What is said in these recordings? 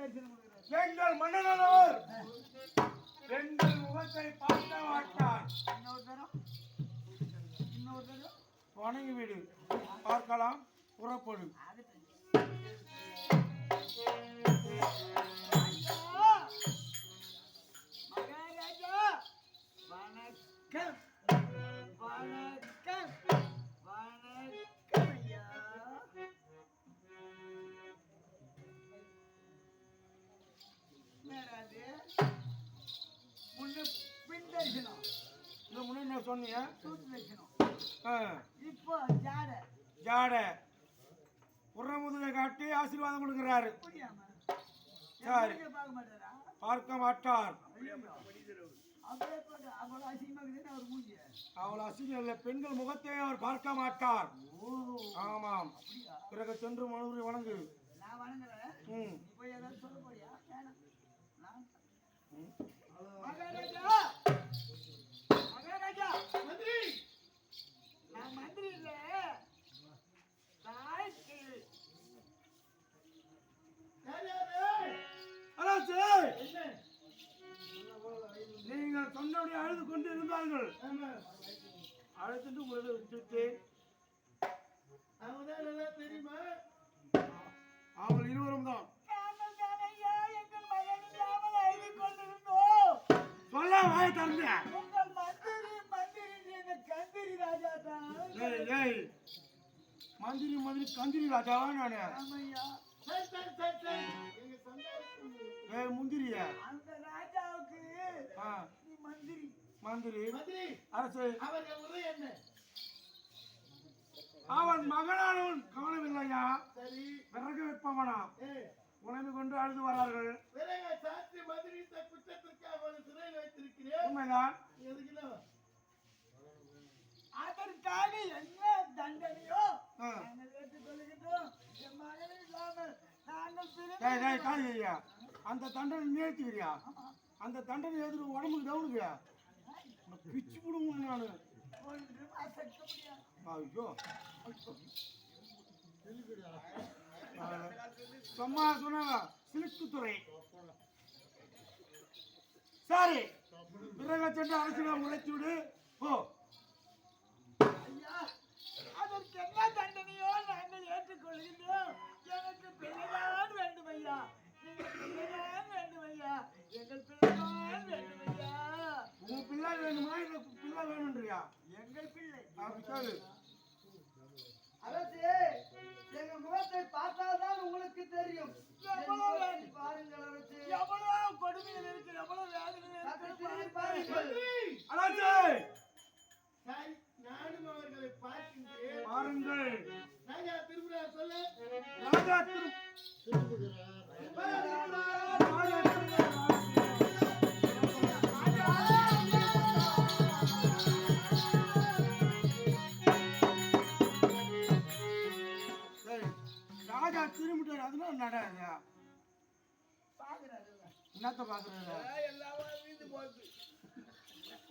எங்கள் மன்னனவர் எங்கள் முகத்தை பார்க்க மாட்டார். வணங்கி வீடு பார்க்கலாம் புறப்படும். மகாராஜா வணக்கம் வணக்கம் வணக்கம் ஐயா. முன்ன பின் தரிசனம் இந்த முன்னே என்ன சொன்னீங்க? சூத்து தரிசனம். இப்போ ஜாட புறமுதுகை காட்டி ஆசீர்வாதம் கொடுக்கிறாரு. சரி, பார்க்க மாட்டார். அவள் அசிங்கம் இல்லை, பெண்கள் முகத்தை அவர் பார்க்க மாட்டார். ஆமாம், பிறகு சென்று மனு வணங்கு. நான் வணங்குறேன். போய் ஏதாவது சொல்ல போறியா? மகாராஜா மகாராஜா மந்திரி, நான் மந்திரி இல்ல, நீங்கள் சொன்னபடி அழுது கொண்டு இருந்தார்கள். அழுத்துட்டு உங்களை விட்டுட்டேன். தெரியுமா? அவள் இருவரும் தான். சொல்ல வாய் தரல. மந்திரி மந்திரி கந்திரி ராஜாவா நானு? முந்திரிய அந்த ராஜாவுக்கு மந்திரி மந்திரி மந்திரி அரசு. அவர்கள் உரை என்ன? அவன் மகனானவன் காணவில்லையா? சரி, விறகு வைப்பவனா உணவு கொண்டு அழுது வரார்கள். விறகு சாற்றி மந்திரி குற்றத்திற்கு அவனை சிறையில் வைத்திருக்கிறேன். உண்மைதான். அதற்காக என்ன தண்டனையோ நாங்கள் ஏற்றுக்கொள்கிறோம். என் மகன் இல்லாமல் நாங்கள் அந்த தண்டனை நிறுத்துக்கிறியா? அந்த தண்டனை எதிர்த்து உடம்புக்கு டவுனுக்கு பிச்சு விடுங்க. நானு ஐயோ சும்மா சொன்னாங்க சிலுக்குத்துறை. சரி, பிறகு சென்று அரசியல் உழைத்து விடு. ஓ ஐயா, அதற்கு என்ன தண்டனையோ நாங்கள் ஏற்றுக்கொள்கின்றோம். எனக்கு பிள்ளைதான் வேண்டும் ஐயா, பிள்ளைதான் வேண்டும் ஐயா, எங்கள் பிள்ளைதான் வேண்டும் ஐயா. உங்க பிள்ளை வேணுமா? இல்ல பிள்ளை வேணும்ன்றியா? எங்கள் பிள்ளை. சொல்லு அரசே, எங்க முகத்தை பார்த்தால்தான் உங்களுக்கு தெரியும். பாருங்கள் அரசே, எவ்வளவு கொடுமையில் இருக்கு, எவ்வளவு வேதனை பாருங்கள். நானும் அவர்களை பார்க்கின்றேன். பாருங்கள். ராஜா திரும்புகிறார். சொல்லு. ராஜா திரும்புகிறார். ராஜா திரும்பிட்டார். அதனால நடாதா பாக்குறாரு. என்னத்த பாக்குறாரு? எல்லாமே வீந்து போறது.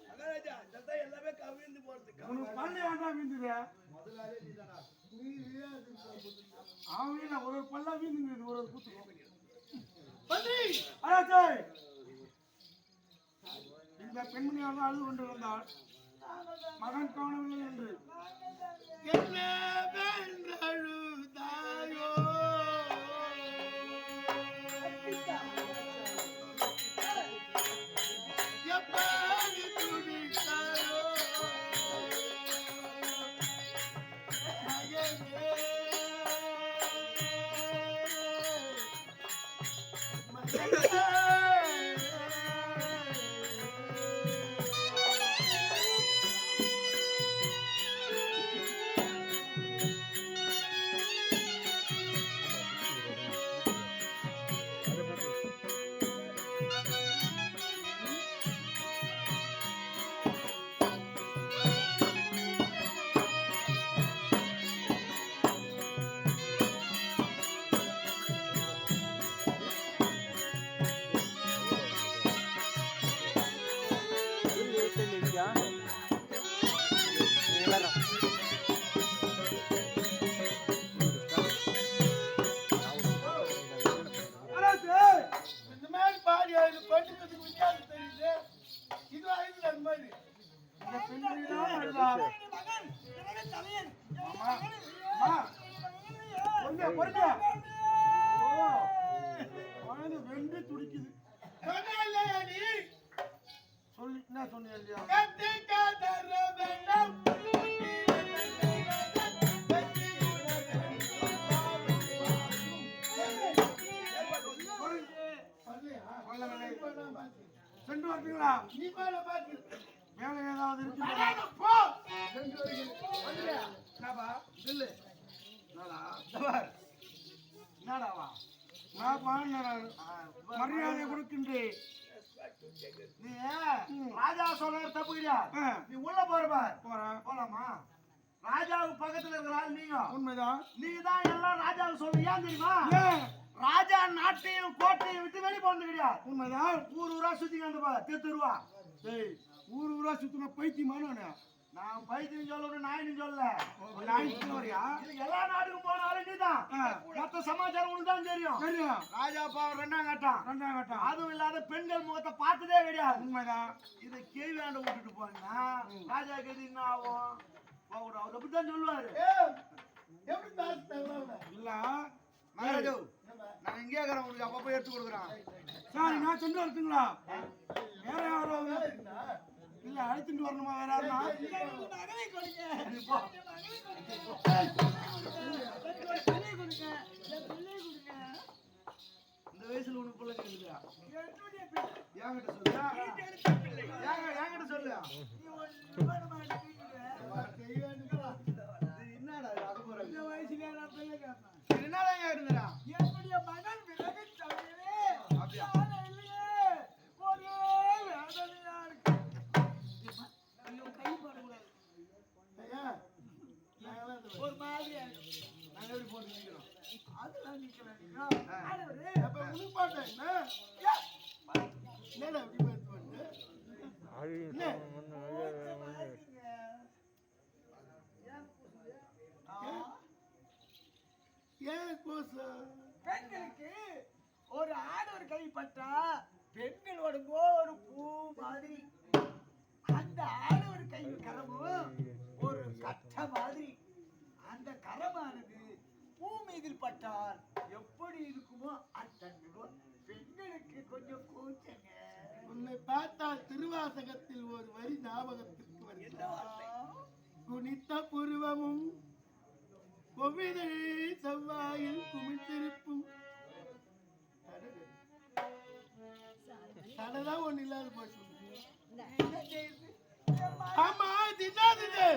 மகாராஜா, இதெல்லாம் எல்லாமே கவிழ்ந்து போறது. உனக்கு பல்லு ஏன்டா வீந்துது? முதலாளி நீதானா? நீ அவன் ஒரு பல்லா வீந்துங்குது. ஒரு கூத்து மந்திரி. இந்த பெண்மணியாக அழுது கொண்டு வந்தாள். மகன் காணவில்லை என்று அழுதாயோ எப்படி துடித்தாயோ வரட்டுங்களா? நீ மேல பாத்து வேலை ஏதாவது இருக்குங்களா? வராத போ. என்னப்பா? இல்ல. என்னடா? தவர். என்னடாவா? நான் பாடுறேன். மரியாதை கொடுக்கின்றேன். நீ ராஜா சொல்ற தப்பு கிடையாது. நீ உள்ள போறப்பா. போறேன். போலாமா? ராஜாவுக்கு பக்கத்துல இருக்கிற ஆள் நீங்க. உண்மைதான். நீங்க தான் எல்லாம் ராஜாவுக்கு சொல்றீங்க. ஏன் தெரியுமா? ஏன்? ராஜா நாட்டையும் கோட்டையும் விட்டு வெளியே போனது கிடையாது. உண்மைதான். ஊரா சுத்திங்க வந்து தெருவா. டேய், ஊரா சுத்தின பைத்தியமானவனே. நான் பைத்தியம் சொல்லணும், நாயின்னு சொல்லல. நாய்க்கு வரியா? இது எல்லா நாட்டுக்கும் போனாலும் நீதான். மொத்த சமாச்சாரம் உனக்கு தான் தெரியும். தெரியும். ராஜா பாவம் 2ஆம் கட்டம். 2ஆம் கட்டம். அதுவும் இல்லாத பெண்கள் முகத்தை பார்த்ததே கிடையாது. உண்மைதான். இதை கேள்வியாண்ட விட்டுட்டு போனீங்கன்னா ராஜா கேட்டு என்ன ஆகும்? அவர் அப்படித்தான் சொல்லுவாரு. இல்ல மகாராஜா, நான் இங்கே இருக்கிறேன், உனக்கு அப்பப்போ எடுத்து கொடுக்குறேன். சார், நான் சென்று வரட்டுங்களா? வேற யாரும் இல்ல, அழைத்துட்டு வரணுமா? வேற யாருன்னா? நீ போ. இந்த வயசுல உனக்கு பிள்ளை கேக்குதா? என்கிட்ட சொல்லு. என்கிட்ட சொல்லு. இது என்னடா இது? அது போற. இது என்னடா இங்க இருந்தடா? அப்படியா? ஒரு மாதிரி நாங்க எப்படி போட்டு நிக்கிறோம்? அதெல்லாம் நிக்கலாம். அப்ப உனக்கு பாட்டேன் என்ன? என்னடா இப்படி பேசு வந்து? ஏன் கோசா? பெண்களுக்கு ஒரு ஆடவர் கைப்பட்டா பெண்களோட ஒரு பூ மாதிரி, அந்த ஆடவர் கை கரமும் ஒரு கட்ட மாதிரி. அந்த கரமானது பூ மீதில் பட்டால் எப்படி இருக்குமோ அத்தன்மையும் பெண்களுக்கு கொஞ்சம் கூச்சங்க. உன்னை பார்த்தால் திருவாசகத்தில் ஒரு வரி ஞாபகத்திற்கு வருகிறது. குனித்த புருவமும் கொவ்விதழ் செவ்வாயில் குமிழ்த்திருப்பும். தடதான் ஒண்ணு இல்லாத போச்சு. ஆமா, இது என்னது?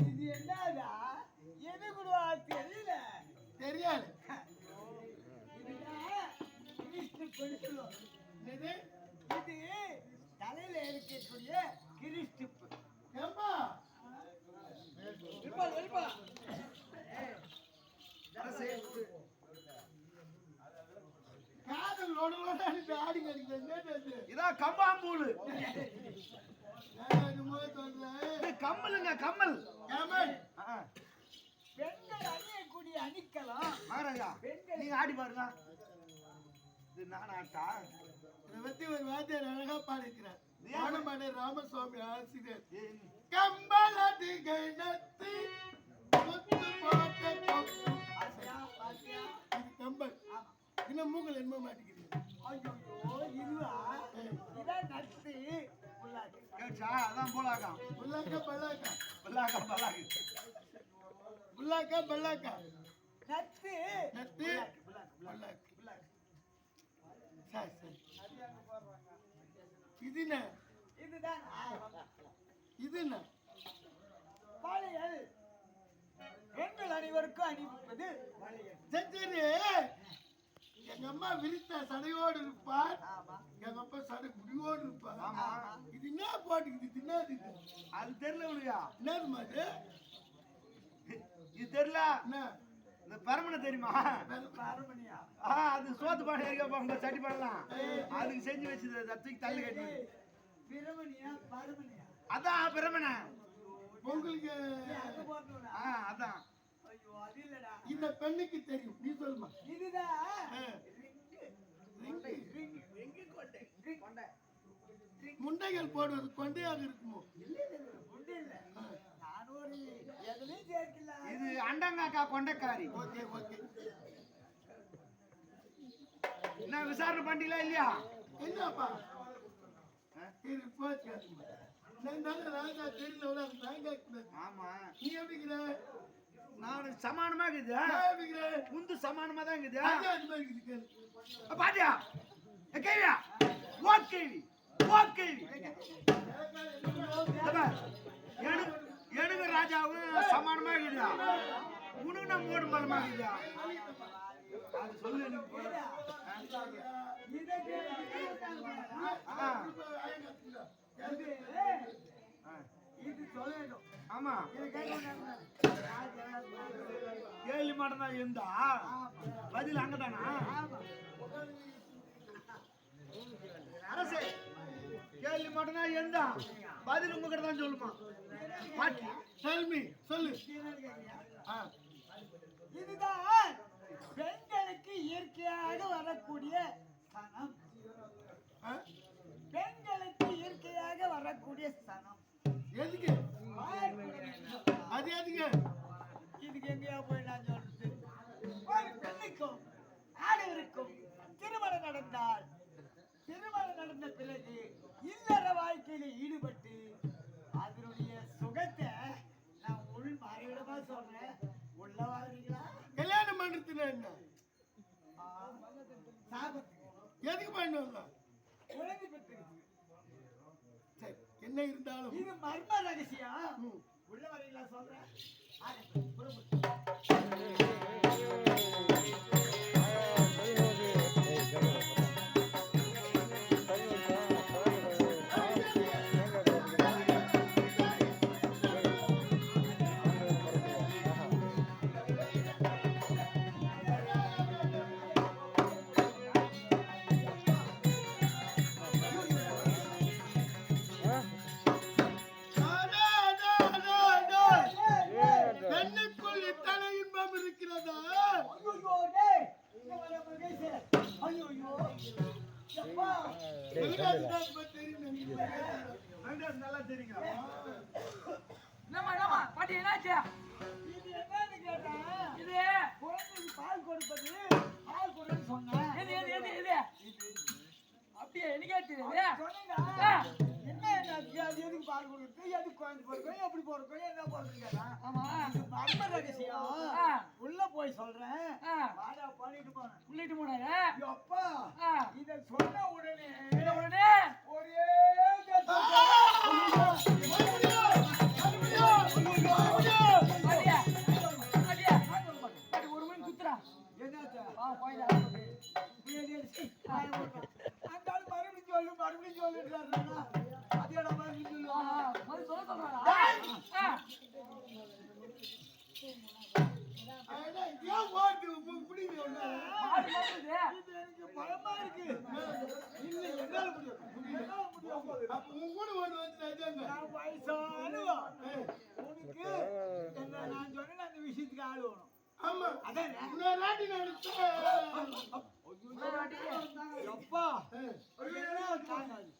இது என்னடா? எது கூட தெரியல. தெரியாது. இது தலையில இருக்கக்கூடிய கிறிஸ்டிப்பு. ஏம்பா காதல் ஆடி கிடைக்கிறது. இதான் கம்பாம்பூலு. கம்மலுங்க, கம்மல். பெண்கள் அணியக்கூடிய அணிக்கலாம். மகாராஜா, நீங்க ஆடி பாருங்க. இது நானாட்டா? இதை பத்தி ஒரு வாத்தியார் அழகா பாடிக்கிறார். வானமலை ராமசுவாமி ஆசிரியர். கம்பளதிகை நத்தி முத்து போட்ட கொக்கு. இது கம்பல். இன்னும் மூக்கல் என்ன மாட்டேங்குது? ஐயோ, இதுவா? இதான் நட்டு புல்லாக்கு. கேச்சா? அதான் போலாக்கா. புல்லாக்கா பல்லாக்கா? புல்லாக்கா பல்லாக்கு. புல்லாக்கா பல்லாக்கா? நட்டு நட்டு பல்லாக்கு. சரி சரி. இது என்ன? இதுதான் இது என்ன? வளையல். பெண்கள் அனைவருக்கும் அணிவிப்பது வளையல். சரி, எங்க அம்மா விரித்த சடையோடு இருப்பார். ஆமா. எங்க அப்பா சடை முடியோடு இருப்பார். ஆமா. இது என்ன போட்டுக்குது? இது என்னது? அது தெரியல உனக்கா? என்னது மாதிரி? இது தெரியல. என்ன? இந்த பரமனை தெரியுமா? பரமணியா? அது சோத்து பானை இருக்க சட்டி பண்ணலாம். அதுக்கு செஞ்சு வச்சது தூக்கி தள்ளி கட்டி. பிரமணியா பரமணியா? அதான் பிரமனை. உங்களுக்கு அது போட்டோடா. அதான். ஐயோ, அது இல்லடா. இந்த பெண்ணுக்கு தெரியும். நீ சொல்லுமா? இதுதான் முண்டைகள் போடுவது கொண்டையாக இருக்குமோ? இது அண்டங்காக்கா கொண்டைக்காரி. Okay okay. என்ன விசாரணை பண்ணீங்களா இல்லையா? என்னப்பா? ஆமா. நீ எப்படிங்கிற? நான் சமானமா இருக்குது. உந்து சமானமா தான் இருக்குது. பாட்டியா கேள்வியா கேள்வி கேள்வி எனக்கு ராஜாவும் சமானமா இருக்குதா உனக்கு நான் மூடு பலமா இருக்குதா அது சொல்லு எனக்கு இது சொல்லணும். ஆமா இது கேட்கணும். கேள்வி மட்டும் தான் இருந்தா பதில் அங்கதானா அரசே கேள்வி மட்டும் தான் இருந்தா பதில் உங்ககிட்ட தான் சொல்லுமா பாட்டி செல்மி சொல்லு இதுதான் பெண்களுக்கு இயற்கையாக வரக்கூடிய சனம். பெண்களுக்கு இயற்கையாக வரக்கூடிய சனம். எதுக்கு அது எதுக்கு இதுக்கு எங்கேயா போய் நான் சொல்றது? ஒரு பெண்ணுக்கும் ஆடவருக்கும் திருமணம் நடந்தால் திருமணம் நடந்த பிறகு இல்லற வாழ்க்கையில ஈடுபட்டு அதனுடைய சுகத்தை நான் உள் மறைவிடமா சொல்றேன். உள்ள வாழ்றீங்களா? கல்யாணம் பண்றதுன்னா என்ன சாபத்துக்கு எதுக்கு பண்ணுவாங்க குழந்தை பெற்றுக்கு. சரி என்ன இருந்தாலும் இது மர்ம ரகசியம். உள்ள வரீங்களா சொல்றேன். பெண்ணுக்குள் இத்தனை இன்பம் இருக்கிறதா நல்லா தெரியுங்க பாட்டி என்னாச்சு இது என்னன்னு கேட்டேன். இது குழந்தைக்கு பால் கொடுப்பது பால் கொடுன்னு சொன்னேன். எது எது எது எது அப்படியே எனக்கு தெரியுது சொன்னீங்க. என்ன என்னாச்சு? அது எதுக்கு பால் கொடுக்குறது? எதுக்கு குழந்தை பிறக்கும்? எப்படி பிறக்கும்? என்ன பிறக்கும் கேட்டேன். ஆமா இது மர்ம ரகசியம். உள்ள போய் சொல்றேன். வாடா பண்ணிட்டு போறேன். உள்ளிட்டு போனாரு எப்பா இத சொன்ன உடனே உடனே ஒரே பாட்டியா பாட்டியா பாட்டி ஒரு மணி குத்துறா என்னாச்சா? போயிடா அந்த ஆள் மறுபடியும் சொல்லுன்றாருன்னா அதோட மறுபடியும் சொல்ல சொல்றாரா ஏன் ஓட்டு பிடிக்கல இது எனக்கு பயமா இருக்கு. இல்ல என்னால முடியும். என்னால முடியும். அப்ப உன் கூட ஓட்டு வந்து நான் வயசானவா. உனக்கு என்ன நான் சொன்னேன் அந்த விஷயத்துக்கு ஆள் வேணும். ஆமா அதான் இன்னொரு நாட்டி நடிச்சா எப்பா தாங்காது.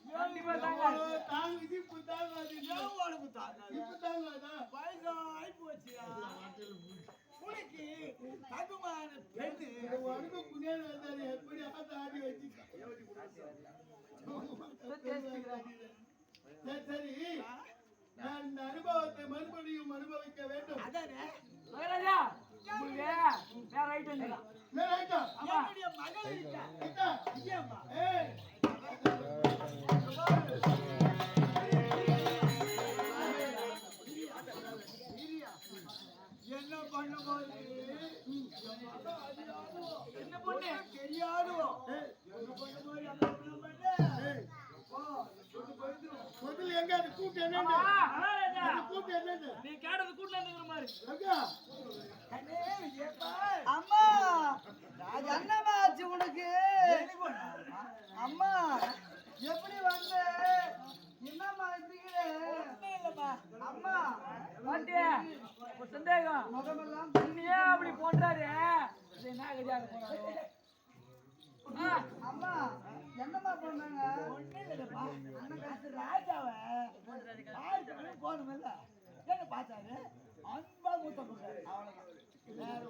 கண்டிப்பா தாங்காது. தாங்குது இப்ப தாங்காது ஏன் உனக்கு தாங்காது? இப்ப தாங்காதா வயசாகி போச்சியா? உனக்கு தகுமான பெண்ணு உனக்கு புனியாத வந்தாரு எப்படி ஆடி வச்சுக்க சரி நான் இந்த அனுபவத்தை மறுபடியும் அனுபவிக்க வேண்டும் அதானே மகராஜா உங்களுக்கு வேற ரைட் வந்துடலாம் என்னுடைய மகள் இருக்கா? ஐயம்மா. என்ன பண்ணும்போது என்ன பொண்ணு தெரியாது. என்ன பண்ணும்போது அந்த பண்ண முதல்ல எங்க அது கூட்டு என்னது மகாராஜா அது கூட்டு என்னது நீ கேட்டது கூட்டில இருக்கிற மாதிரி அக்கா அம்மா அது என்னம்மா ஆச்சு உனக்கு? அம்மா எப்படி வந்த? என்னம்மா இருக்கிற? அம்மா பாட்டி ஒரு சந்தேகம் முகமெல்லாம் நீயே அப்படி போன்றாரு இது என்ன கதியாக போறாரு அம்மா என்னம்மா பண்ணாங்க? அண்ணன் காசு ராஜாவை பார்க்கணும் போகணுமில்ல. என்ன பார்த்தாரு அன்பா மூத்த கொடுத்தாரு. அவ்வளவுதான். வேற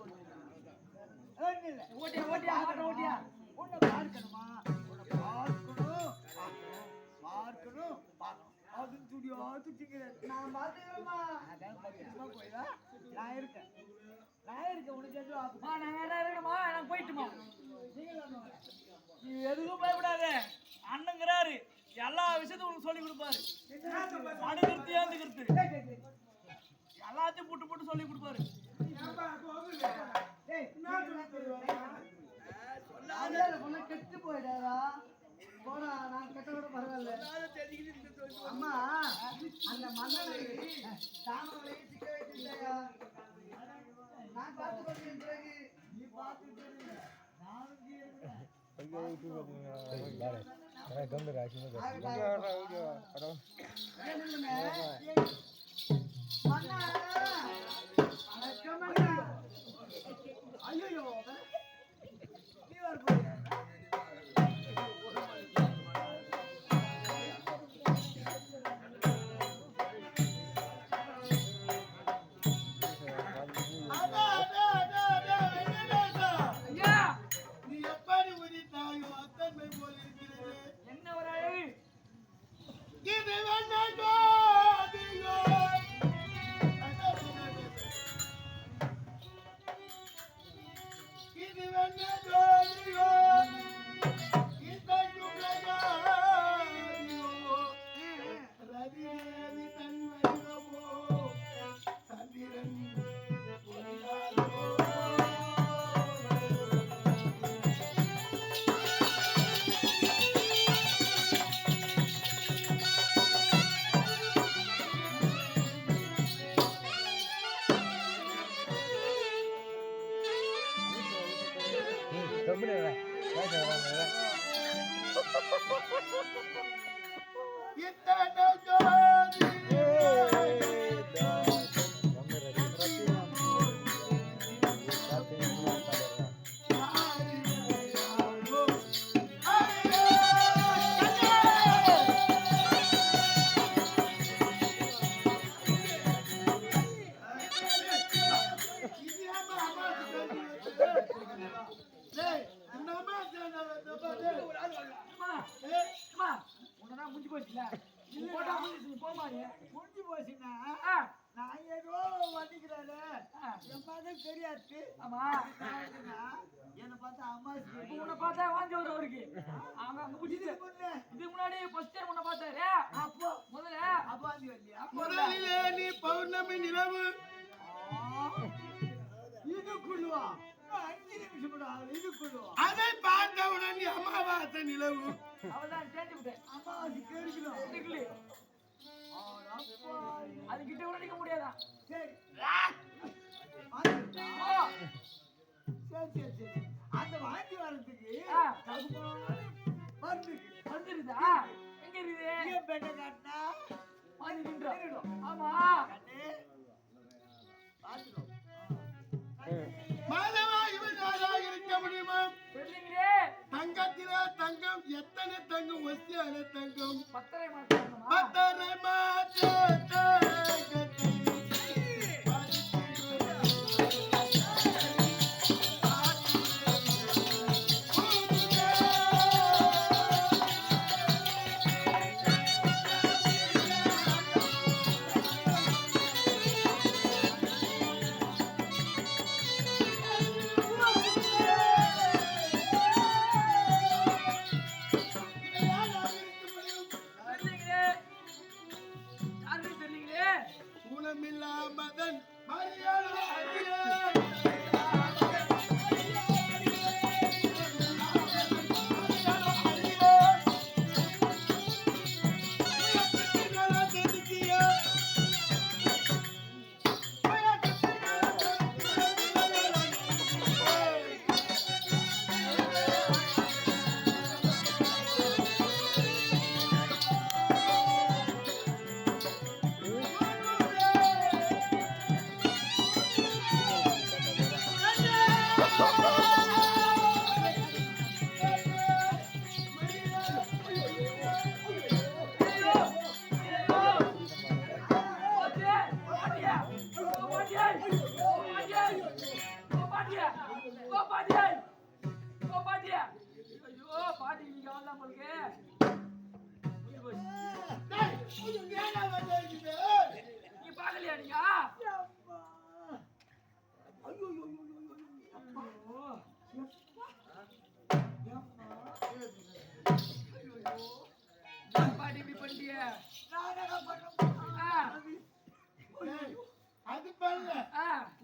ஒண்ணு இல்லை. ஓட்டியா ஓட்டியா மாட்ட ஓட்டியா உன்னை பார்க்கணுமா? உன்னை பார்க்கணும் அதுன்னு துடியா துடிக்கிறாரு. நான் பார்த்துக்கிறேம்மா. அதான் பத்திரமா போயிடா. நான் இருக்கேன் உனக்கு எதுவும் ஆகும். நான் என்ன இருக்கணுமா நான் போயிட்டுமா நீங்களும் நீ நீ எதுக்கும் பயப்படாத. அண்ணங்கிறாரு எல்லா விஷயத்தையும் உனக்கு சொல்லி கொடுப்பாரு. அடுக்கிறது ஏந்துக்கிறது எல்லாத்தையும் போட்டு போட்டு சொல்லி கொடுப்பாரு. கெட்டு போயிடாதா போடா, நான் கெட்ட கூட பரவாயில்ல. அம்மா அந்த மன்னனை தாமரை சிக்க வைக்கின்றையா, நான் பார்த்து கொண்டேன். பிறகு நீ பார்த்துட்டு நானும் ஐயோ நீ வர போறியா? என்ன ஒரு அழகு! உன்னதான் முடிஞ்சு போச்சுல, போட்டா முடிஞ்சு போமாரு. முடிஞ்சு போச்சுன்னா நான் ஏதோ வண்டிக்கிறாரு என் மகன் தெரியாது. ஆமா, என்னை பார்த்தா அம்மா இப்ப உன்னை பார்த்தா வாஞ்சி வரும் அவருக்கு. அவங்க அங்க முடிச்சுது. இதுக்கு முன்னாடி ஃபர்ஸ்ட் டைம் உன்னை பார்த்தாரு. அப்போ முதல்ல அப்பாந்தி வரலையா? முதலிலே நீ பௌர்ணமி நிலவு இதுக்குள்ளுவா 5 நிமிஷம் கூட ஆகல. இதுக்குள்ளுவா அதை பார்த்தவுடன் நீ அமாவாசை நிலவு அவள்தான் சேர்ந்து விட்டேன். அம்மாவாசி கேட்கணும். இருக்குல்ல, அது கிட்ட கூட நிக்க முடியாதா? சரி ஓ, சரி சரி சரி. அந்த வாந்தி வரத்துக்கு வந்துருதா? எங்க இருக்குது? ஏன் பெண்ணை காட்டினா வாங்கி நின்றோம். ஆமா, கண்ணு பார்த்துடும். மாதவா இவன் யாராக இருக்க முடியுமா? சொல்லுங்களே. தங்கத்திலே தங்கம் எத்தனை தங்கம் ஒசியான தங்கம் பத்தரை மாட்டாங்கம்மா. பத்தரை மாற்ற மதன் மரியாதை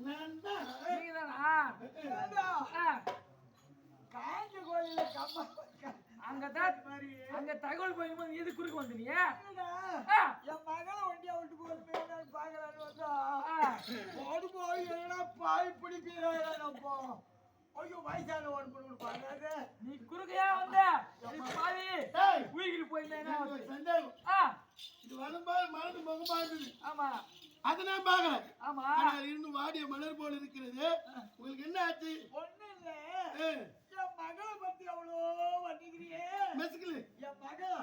நான் தான். நீங்கதானா? காஞ்ச கோயில கம்மா அங்கதான் அங்க தகவல் போயிருக்கும்போது எது குறுக்கு வந்தீங்க? என் மகளை ஒண்டியா விட்டு போகணுமே நான் பாக்கலான்னு வந்தா ஓடு போய் என்னடா பாய் பிடிக்கிறப்போ ஐயோ வயசான ஓடு கொடுப்பாங்க. நீ குறுக்கையா வந்த பாவி டேய், உயிர் போயிருந்தேன். எனக்கு ஒரு சந்தேகம். இது வரும்போது மலர்ந்து முகமா இருந்தது. ஆமா அதை நான் பார்க்கறேன். ஆமா ஆனால் இன்னும் வாடிய மலர் போல இருக்கிறது. உங்களுக்கு என்ன ஆச்சு? ஒண்ணு இல்ல ஏ, என் மகளை பத்தி அவ்வளோ வண்டிக்கிறியே. மெசுக்கலு. என் மகள்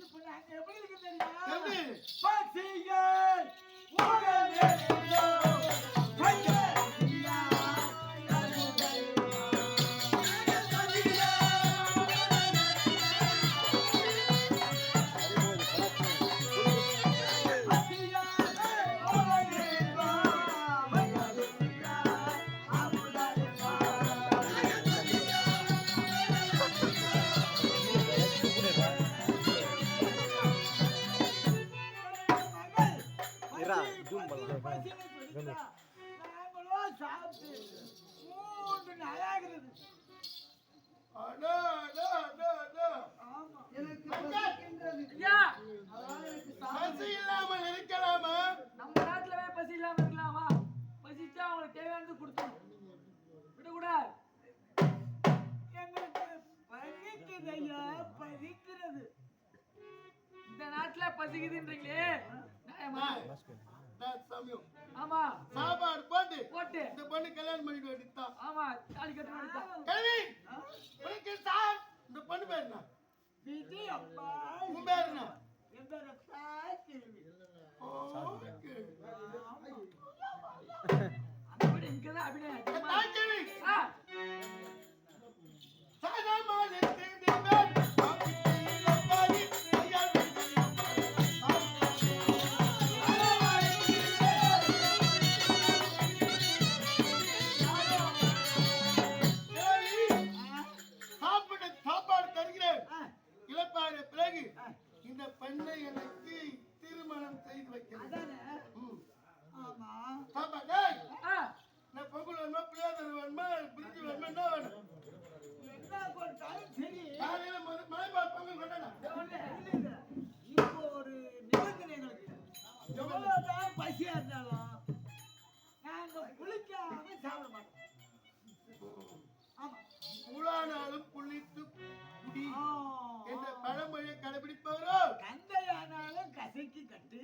இப்ப நாங்க எப்படி இருக்கு தெரியுமா? எப்படி? பசிகள் உடனே நாங்களும் சாப்பிட்டு 3 நாளாகிறது. அடா, அடா, அடா, அடா. ஆமா எனக்கு பசிக்கின்றது. ஐயா அதனால எனக்கு பசி இல்லாமல் இருக்கலாமா? நம்ம நாட்டுலவே பசி இல்லாம இருக்கலாமா? பசிச்சா அவங்களுக்கு தேவையானது கொடுத்தணும், விடக்கூடாது. எங்களுக்கு பசிக்குது ஐயா, பசிக்கிறது. இந்த நாட்டுல பசிக்குதுன்றீங்களே நியாயமா? நான் சமயம். ஆமா சாப்பாடு போட்டு போட்டு இந்த பொண்ணு கல்யாணம் பண்ணிட்டு வேண்டியதுதான். ஆமா தாலி கட்ட வேண்டியதுதான். கேள்வி, உனக்கு சார் இந்த பொண்ணு பேர் என்ன? விதி அப்பா. உன் பேர் என்ன? என் பேர் ரத்தா கேள்வி. ஓகே. அந்த வீடு இங்கதான் அபிநயம். தாய்க்கிழவி. ஆ, சாதாமாலே தேடினார். பாப்பியில பாதி ஐயா சாப்பாடு தருகிறேன். இழப்பாறு பிறகு இந்த பெண்ணை எனக்கு திருமணம் செய்து வைக்கிறேன். அதானே? ம். ஆமா. சாப்பாடு. டேய், ஆ, நான் பொங்கல் வேணுமா, புளியோதரை வேணுமா, பிரிஞ்சி வேணுமா, என்ன வேணும்? என்ன கொடுத்தாலும் சரி. காலையில மலைப்பால் பொங்கல் கொண்டாடா. இல்ல. இப்போ ஒரு நிபந்தனை எங்களுக்கு. எவ்வளவுதான் பசியா இருந்தாலும் நாங்க குளிக்காம சாப்பிட மாட்டோம். ஆமா. புலானாலும் புளித்து குடி ஆ. என்ற பழமொழியை கடைபிடிப்பவரோ கந்தையானாலும் கசைக்கு கட்டு,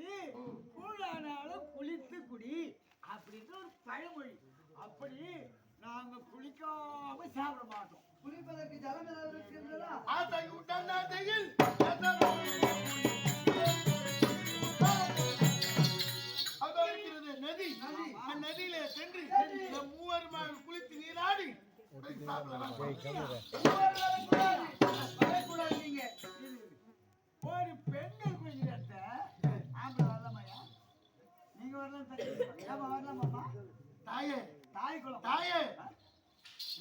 கூழானாலும் குளித்து குடி அப்படின்னு ஒரு பழமொழி. அப்படி நாங்க குளிக்காம சாப்பிட மாட்டோம். குளிப்பதற்கு ஜலம் ஏதாவது இருக்கின்றதா? ஆசை உண்டான ஆசையில் அதோ இருக்கிறது நதி. அந்நதியிலே சென்று நம் மூவருமாக குளித்து நீராடி சாப்பிடலாம். வரக்கூடாது நீங்க. ஒரு பெண்கள் குளிக்கிறத ஆம்பளை வரலாமையா? நீங்க வரலாம் ஏமா வரலாமாம்மா? தாயே, தாய் குளம். தாயே,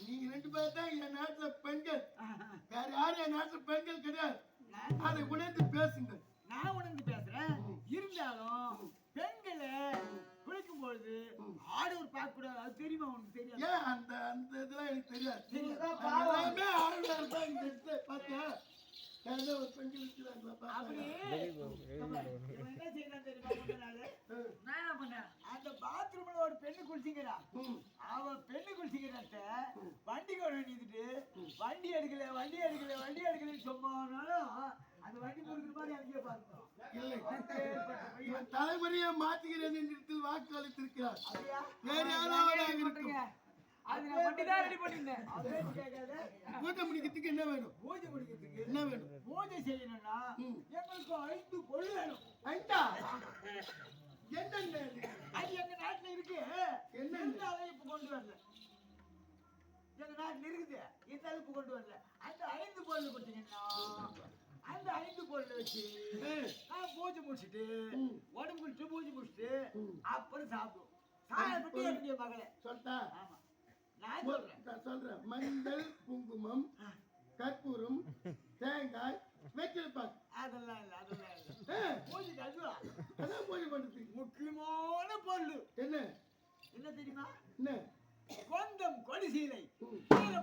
நீங்க 2 பேர் தான் என் நாட்டுல பெண்கள். வேற யாரும் என் நாட்டுல பெண்கள் கிடையாது. அதை உணர்ந்து பேசுங்கள். நான் உணர்ந்து பேசுறேன். இருந்தாலும் பெண்களை குளிக்கும் பொழுது ஆடவர் பார்க்க கூடாது. அது தெரியுமா உனக்கு? தெரியாது. ஏன் அந்த அந்த இதெல்லாம் எனக்கு தெரியாது. இதுதான் பாவம். எல்லாமே ஆழ்வார் தான் இங்க இருக்கு. பாத்தியா? ஏதோ ஒரு பெண்கள் இருக்கிறாங்களா அப்படி பாத்தியா? இவன் என்ன செய்யறான் தெரியுமா? கொஞ்ச நாள் நான் என்ன பண்ணேன்? அந்த பாத்ரூம்ல ஒரு பெண்ணு குளிச்சிக்கிறா. அவன் பெண்ணு குளிச்சிக்கிறத வண்டி கொண்டு வேண்டிட்டு வண்டி எடுக்கல சொன்னாலும் அந்த வண்டி கொடுக்குற மாதிரி அங்கேயே பார்க்கணும். இல்லை, இவன் தலைமுறையை மாற்றுகிறேன் என்று வாக்கு அளித்திருக்கிறார். அப்படியா? வேற யாராவது இருக்கும். அது நான் வண்டி தான் ரெடி பண்ணிருந்தேன். அதே கேட்காத. பூஜை முடிக்கிறதுக்கு என்ன வேணும்? பூஜை முடிக்கிறதுக்கு என்ன வேணும்? பூஜை செய்யணும்னா எங்களுக்கு 5 பொருள் வேணும். ஐட்டா, என்னென்ன இது? அது எங்க நாட்டுல இருக்கு. என்ன? இருந்தாலும் இப்ப கொண்டு வரல. எங்க நாட்டுல இருக்குது, இருந்தாலும் இப்ப கொண்டு வரல. அந்த 5 பொருள் கொடுத்தீங்கன்னா அந்த 5 பொருள் வச்சு நான் பூஜை முடிச்சுட்டு உடம்பு குளிச்சு பூஜை முடிச்சுட்டு அப்புறம் சாப்பிடுவோம். சாப்பிட்டு என்னுடைய மகளை சொல்லிட்டா? ஆமா நான் சொல்றேன். நான் சொல்றேன். மஞ்சள், குங்குமம், கற்பூரம், தேங்காய், வெற்றிலை பாக்கு. அதெல்லாம் இல்ல பூஜைக்கு அதுவா அதான் பூஜை பண்றதுக்கு முக்கியமான பொருள். என்ன? என்ன தெரியுமா? என்ன கொந்தம் கொடிசீலை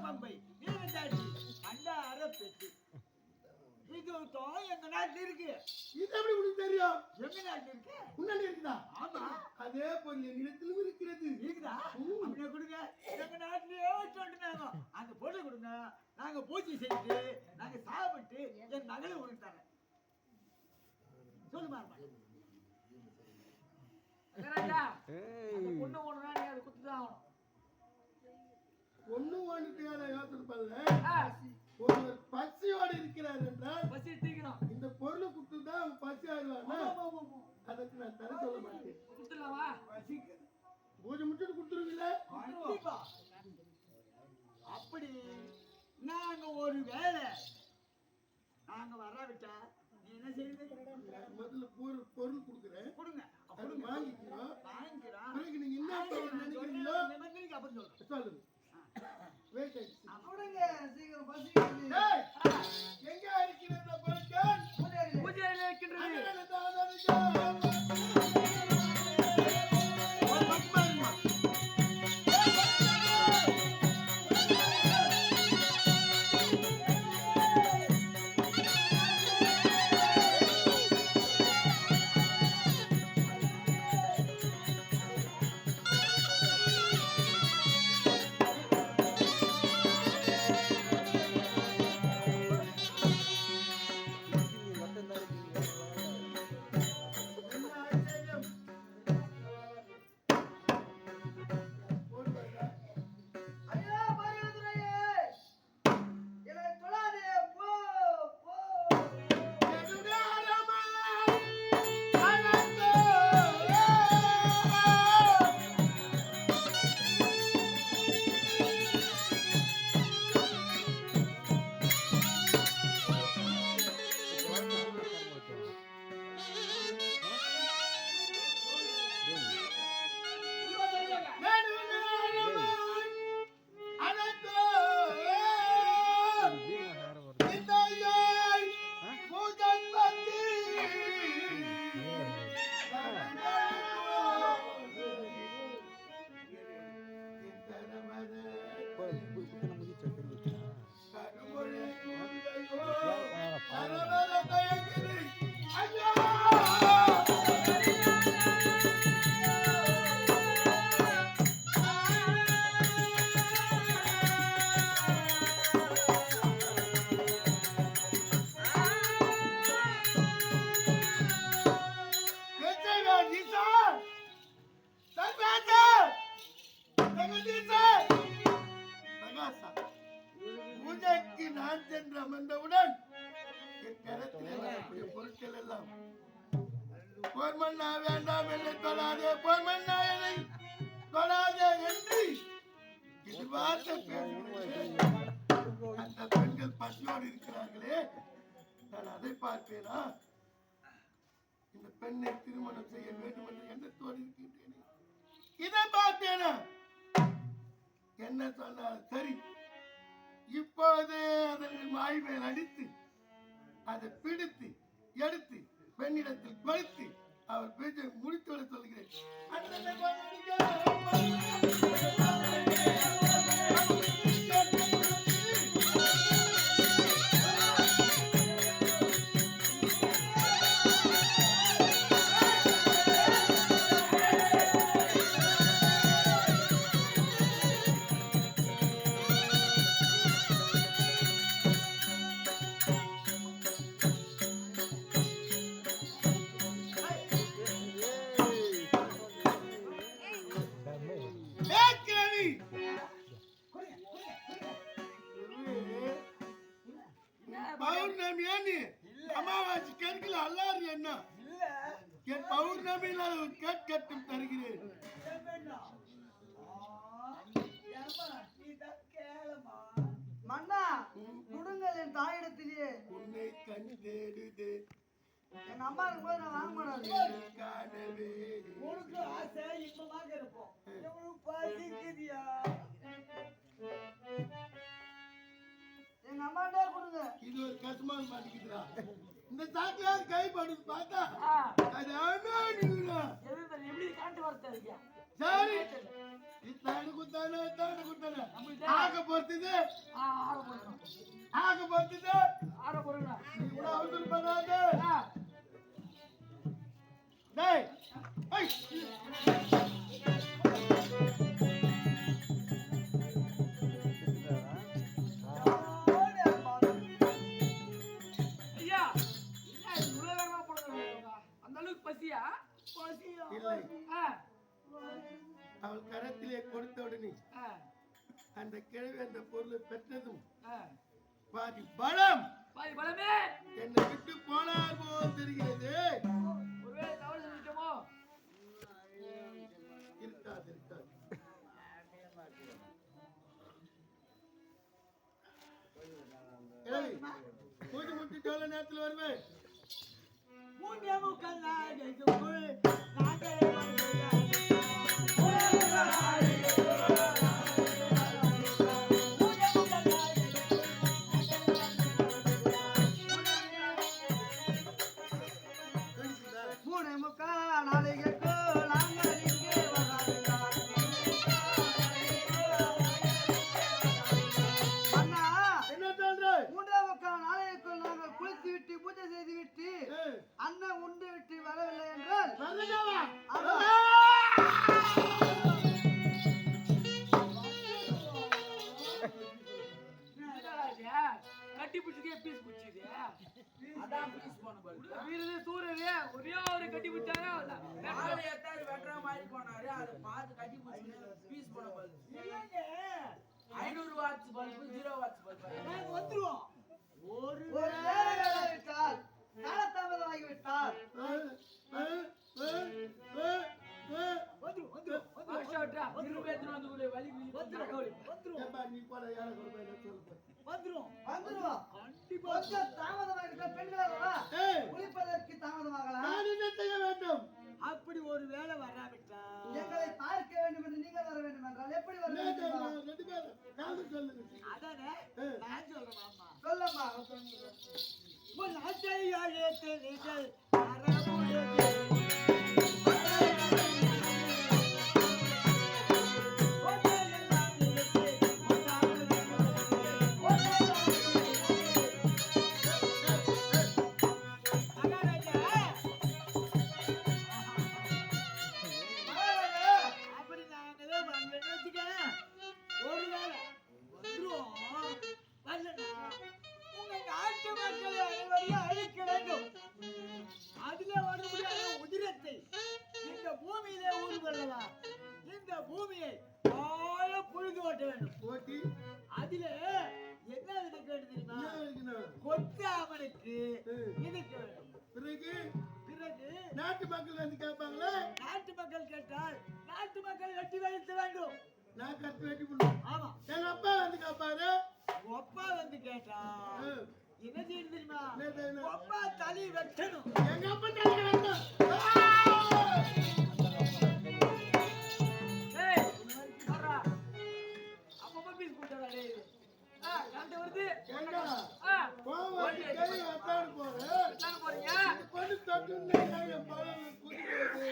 பம்பை நீலச்சாட்சி அண்டார பெட்டி இது எங்க நாட்டுல இருக்கு. இது எப்படி உனக்கு தெரியும்? எங்க நாட்டுல இருக்கு. முன்னாடி இருக்குதா? ஆமா. அதே பொருள் என்னிடத்திலும் இருக்கிறது. இருக்குதா? அப்படியே கொடுங்க. எங்க நாட்டிலேயே சொல்லிட்டாங்க அந்த பொருளை கொடுங்க, நாங்க பூஜை செய்து நாங்க சாப்பிட்டு என் மகளை கொடுத்தாங்க. சொல்லு பாருமா. பொண்ணு ஒண்ணுனா நீ அதை குத்துதான் ஆகணும். ஒண்ணு ஒண்ணுக்கான யோசனை பண்ணல. ஒரு பசியோடு இருக்கிறார் என்றால் பசி தீக்கணும். இந்த பொருளை கொடுத்துதான் அவங்க பசி ஆயிடுவாங்க. அதுக்கு நான் தர சொல்ல மாட்டேன். குடுத்துடலாமா? பூஜை முடிச்சுட்டு கொடுத்துருவீங்களா? அப்படி நாங்க ஒரு வேலை நாங்க வராவிட்டா நீ என்ன செய்யுது? முதல்ல பொருள் கொடுக்குறேன், கொடுங்க. அது வாங்கிக்கிறோம். வாங்கிக்கிறோம். பிறகு நீங்க என்ன பொருள் நினைக்கிறீங்களோ நினைக்கிறீங்க அப்புறம் சொல்றேன். சொல்லுங்க. வெயிட் ஆயிடுச்சு. கொடுங்க, சீக்கிரம் பசிக்குது. டேய், எங்க இருக்கிற இந்த பொருட்கள்? பூஜை அறையில இருக்கின்றது. அண்ணனை தான் நினைக்கிறேன். ஒரு பக்கமா இருமா. என்ன ஆச்சரியம்? போடுவாங்க. ஐயா, மரியாதையே. என்னை தொடாதே, போ, போ. பூஜைக்கு நான் சென்று அமர்ந்தவுடன் என் கரத்திலே வரக்கூடிய பொருட்கள் எல்லாம் போர்மண்ணா வேண்டாம் என்னை தொடாதே, போர்மண்ணா என்னை தொடாதே என்று எதிர்பார்த்த பேசுகிறேன். அந்த பெண்கள் பசியோடு இருக்கிறார்களே, நான் அதை பார்ப்பேனா? இந்த பெண்ணை திருமணம் செய்ய வேண்டும் என்று எண்ணத்தோடு இருக்கின்றேனே, இதை பார்த்தேனா? என்ன சொன்னால் சரி, இப்போது அதன் வாய் மேல் அடித்து அதை பிடித்து எடுத்து பெண்ணிடத்தில் கொடுத்து அவர் பேச்சை முடித்துவிட சொல்கிறேன். பௌர்ணமி அமாவாசை கேட்கல அல்லாரு என்ன என் பௌர்ணமியில் கேட்கட்டும் தருகிறேன். மன்னா, கொடுங்கள் என் தாயிடத்திலேயே. உன்னை கண் தேடுதே எங்க அம்மா இருக்கும்போது நான் வாங்க மாட்டேன். காணவே உனக்கு ஆசை இன்பமாக இருப்போம். எவ்வளவு பசிக்குதியா? எங்க அம்மாட்டே கொடுங்க. இது ஒரு கஷ்டமாக மாட்டேங்குதுடா. இந்த சாக்கியார் கைப்படுது பார்த்தா அது அண்ணா எப்படி காட்டு வார்த்தை இருக்கியா? சரி பத்துது ஆற போறேன் ஆக பத்துது ஆற போறேன் நீ கூட அவசரம் பண்ணாத டேய் ஐய் ஐயா என்ன இவ்வளவு வேகமா போடுறாங்க அந்த அளவுக்கு பசியா இல்லை ஆ அவள் கரத்திலே கொடுத்தவுடனே ஆ அந்த கிழவி அந்த பொருளை பெற்றதும் ஆ பாதி பலம் பாதி பலமே என்னை விட்டு போனார் போல் தெரிகிறது. ஒருவேளை தவறு செஞ்சுட்டோமோ இருக்காது இருக்காது. கிழவி பூஜை முடிச்சுட்டு எவ்வளவு நேரத்துல வருவேன்? மூணே முக்கா நாளைக்கு நாங்கள் இங்கே வராவிட்டால் அண்ணா என்ன சொல்றாய்? மூன்றே முக்கா நாளைக்குள் நாங்கள் குளித்து விட்டு பூஜை செய்து விட்டு அண்ணன் உண்டு விட்டு வரவில்லை என்றால் வரலடாவா? ஆமா. கட்டி பிடிச்சதே பீஸ் பிடிச்சது அதான் பீஸ் போன பாரு. வீரதே சூரதே ஒரே ஒரு கட்டி பிடிச்சாங்க ஆளு ஏத்தாரு வெட்டுற மாதிரி போனாரு. அதை பார்த்து கட்டி பிடிச்சு பீஸ் போன bulb. 500 watts bulb 0 watts bulb. வந்துருவோம் ஒரு வேலை விட்டால் காலதாமதமாகிவிட்டால் ஏப்பா, நீ போட ஏழை கொடுப்பேன் சொல்லு. வந்துருவோம் கொஞ்சம் தாமதமாகிவிட்ட பெண்கள் அல்லவா ஏய், குளிப்பதற்கு தாமதமாகலாம் நான் என்ன செய்ய வேண்டும்? அப்படி ஒரு வேலை வராவிட்டா எங்களை பார்க்க வேண்டும் என்று நீங்கள் வர வேண்டும் என்றால் எப்படி வர என்ன வேண்டும் செய்யணும்? ரெண்டு பேரும் காது சொல்லுங்க. அதானே ஏய், நான் சொல்றேன் மாமா. சொல்லம்மா உன் அத்தையாலே தெரிகள் அறமுழுது. அப்படி நாங்களே வரலன்னு வச்சுக்க. ஒரு வேளை வந்துருவோம். வரலன்னா உங்க நாட்டு மக்களை அனைவரையும் அழிக்க வேண்டும். அதிலே வர முடியாத உதிரத்தை இந்த பூமியிலே ஊறுபடலவா இந்த பூமியை ஆழ புழுது ஓட்ட வேண்டும். போட்டி அதிலே என்ன விதைக்க வேண்டும் தெரியுமா? என்ன வைக்கணும்? கொத்தாமனுக்கு ஏய், விதைக்க வேண்டும். பிறகு பிறகு நாட்டு மக்கள் வந்து கேட்பாங்களே, நாட்டு மக்கள் கேட்டால் நாட்டு மக்கள் வெட்டி வளர்த்த வேண்டும். நான் கருத்து வெட்டி பண்ணுவேன். ஆமா. எங்க அப்பா வந்து கேட்பாரு, ஒப்பா வந்து கேட்டா ஏய், என்ன செய்யணும் தெரியுமா? என்ன செய்யணும்? ஒப்பா தலி வெட்டணும். எங்க அப்பா தலையில வரணும். ஏய் வர்றா அப்பப்ப பீஸ் கொடுத்தடா டேய் கரெக்ட் வருது ஏண்டா, ஆ கோவம் வந்து கை வச்சாரு போறேன். என்ன போறீங்க இது கொண்டு தொட்டுன்னு என் பழம் குதிக்கிறது.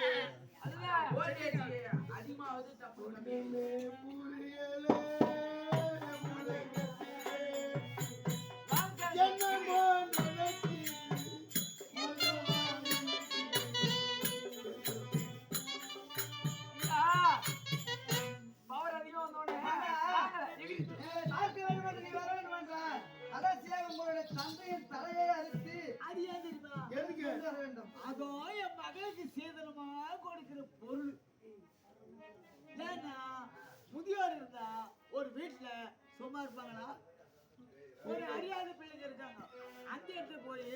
அதுதான் ஓடியாச்சு. அதிகமாவது தப்பு கம்மி. ஒண்ணுமே புரியலே, உலகத்திலே என்னமோ நடக்குது. பவர் அதிகம் வந்தோடனே பார்க்க வேண்டும் என்று நீ வர வேண்டும் என்றால் கடைசியாக உங்களுடைய தந்தையின் தலையை அறுத்து அது ஏன் தெரியுமா? எதுக்கு? கொண்டு வர வேண்டும் அதோ என் மகளுக்கு சீதனமா கொடுக்கிற பொருள். ஏன்னா முதியோர் இருந்தா ஒரு வீட்டுல சும்மா இருப்பாங்களா? ஒரு அறியாத பிள்ளைங்க இருக்காங்க. அந்த இடத்துல போய்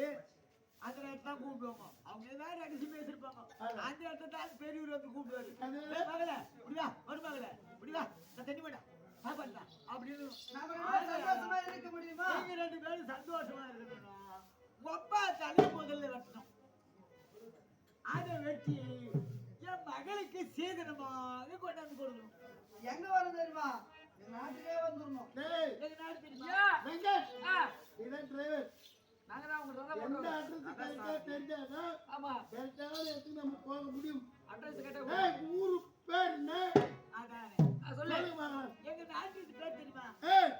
அந்த நேரத்தை தான் கூப்பிடுவாங்க. அவங்க ஏதாவது ரகசியம் பேசிருப்பாங்க. அந்த இடத்துல தான் பெரியவர் வந்து கூப்பிடுவாரு. "ஏய் மகளே, இப்படி வா, மருமகளே, இப்படி வா, நான் தண்ணி போட்டேன் சாப்பாடுடா" அப்படின்னு. நாம ரெண்டு பேரும் சந்தோஷமா இருக்க முடியுமா? நீங்க 2 பேரும் சந்தோஷமா இருக்கணும்னா ஒப்பா தலை முதல்ல வெட்டணும். அதை வெட்டி என் மகளுக்கு சீதனமாக கொண்டாந்து கொடுக்கணும். எங்க வரும் தெரியுமா? எங்க நாட்டுக்கே வந்துடணும். டேய், எங்க நாடு தெரியுமா? ஐயா வெங்கட், ஆ இதான் டிரைவர். நாங்க தான் உங்களுக்கு ரதம் எந்த போடுறோம் அட்ரஸ் கரெக்டா தெரிஞ்சாதான் ஆமா கரெக்டான இடத்துக்கு நம்ம போக முடியும். அட்ரஸ் கேட்டா டேய், ஊரு பேர் என்ன? அதானே. சொல்லு சொல்லுங்க பார்க்கலாம். எங்க நாட்டுக்கு பேர் தெரியுமா? ஏய்,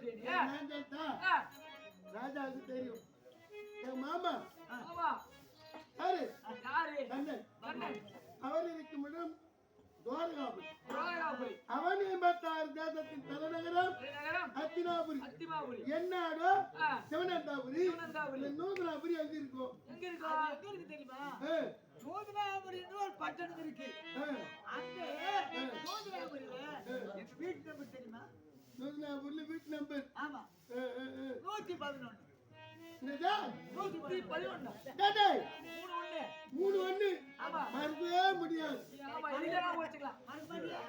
சொல்றியா நீ? நான் சொல்லிட்டா ஆ, ராஜாவுக்கு தெரியும் என் மாமா ஆமா. யாரு யாரு? கண்ணன் கண்ணன். அவர் இருக்கும் இடம் துவாரகாபுரி துவாரகாபுரி. அவன் 86 தேசத்தின் தலைநகரம் தலைநகரம் அத்தினாபுரி அத்திமாபுரி. என்னாடோ ஆ, சிவனந்தாபுரி சிவனந்தாபுரி. நூதனாபுரி அங்க இருக்கும் எங்க இருக்கா? எங்க இருக்கு தெரியுமா? ஆ, நூதனாபுரின்னு ஒரு பட்டணம் இருக்கு. ஆ, அந்த நூதனாபுரியில எங்க வீட்டு நம்பர் தெரியுமா? நூதனாபுரில வீட்டு நம்பர் ஆமா, 111. என்னதா 111. டேய் 3-1. 3-1 ஆமா. மறக்கவே முடியாது ஆமா, இதெல்லாம் வச்சுக்கலாம். மறுபடியும்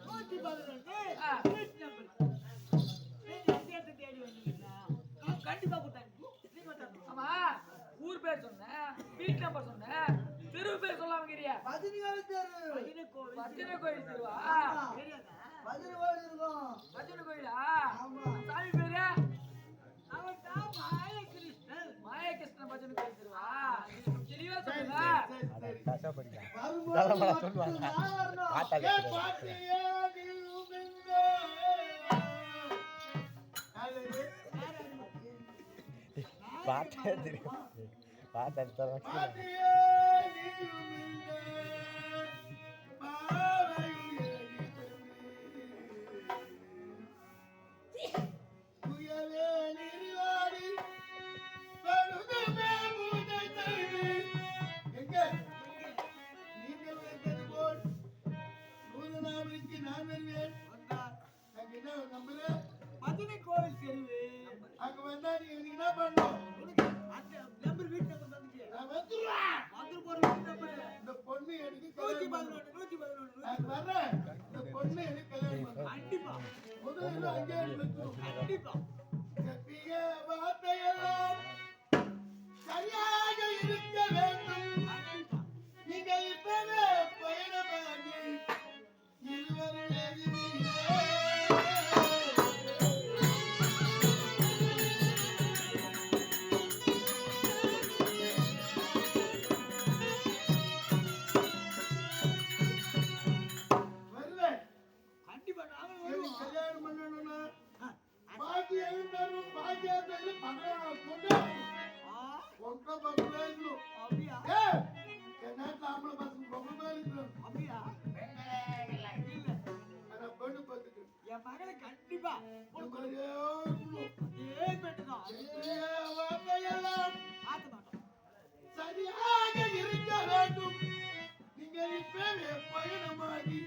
111 ஆ. வீட்டு நம்பர். நீங்க எந்த இடத்தை தேடி வந்தீங்கன்னா கண்டிப்பா கொடுத்தாங்க. நீங்க வந்தாங்க. ஆமா, ஊர் பேர் சொன்னேன், வீட்டு நம்பர் சொன்னேன், தெரு பேர் சொல்லாம கிரியா? பதினேழு பேரு பஜனை கோவில் பச்சனை கோயில் தெருவா? தெரியாதா? பதினேழு இருக்கும். பச்சனை கோயிலா? ஆமா. சாமி பேரு? அவன் தான் மாயகிருஷ்ணன். மாயகிருஷ்ண பச்சனை கோயில் தெருவா? தெளிவா சரி சொல்லுங்க. சரி சரி வரும்போது மட்டும்தான் வரணும். ஏ பாட்டியே நீங்க பாட்டே தெரியும் பாட்டு தர பாட்டியே நீங்க பாவையே புயலே நீராடி படுதுமே பூஜை செய்து எங்க நீங்கள் வைத்தது போல் நூதனாபுரிக்கு நான் வருவேன் வந்தார். அங்க என்ன நம்புறேன் பஜனை கோவில் தெருவு. அங்க வந்தா நீ எனக்கு என்ன பண்ணும் உனக்கு அந்த நம்பர் வீட்டு நம்பர் வந்துச்சு. நான் வந்துடுவேன் மதுரை போற வீட்டு நம்பர் இந்த பொண்ணு எனக்கு கல்யாணம் பண்ணணும். 111. நான் வர்றேன் இந்த பொண்ணு எனக்கு கல்யாணம் பண்ணணும். கண்டிப்பா முதல்ல அங்கே வைக்கணும் கண்டிப்பா. கட்டிய வார்த்தையெல்லாம் சரியாக இருக்க வேண்டும் கண்டிப்பா. நீங்கள் இப்பவே பயணமாகி இருவரும் எழுவீர்கள். வருவேன் கண்டிப்பா நாங்களும் எனக்கு வருவோம். கல்யாணம் பண்ணணும்னா ஆ, பாக்கியம் தரும் பாக்கியத்தை பகவான் கொண்டு ஆ, ஒன்றை பக்கம் இருக்கணும் அப்படியா? ஏய், என் நாட்டுல ஆம்பளை பசங்க பக்கம் இருக்கணும் அப்படியா? இல்ல, ஆனா பொண்ணு பார்த்துட்டு என் மகளை கண்டிப்பா இந்த மாதிரியே இருக்கணும். அதே பெட்டுதான். கட்டிய வார்த்தையெல்லாம் மாத்த மாட்டோம். சரியாக இருக்க வேண்டும் நீங்கள் இப்பவே பயணமாகி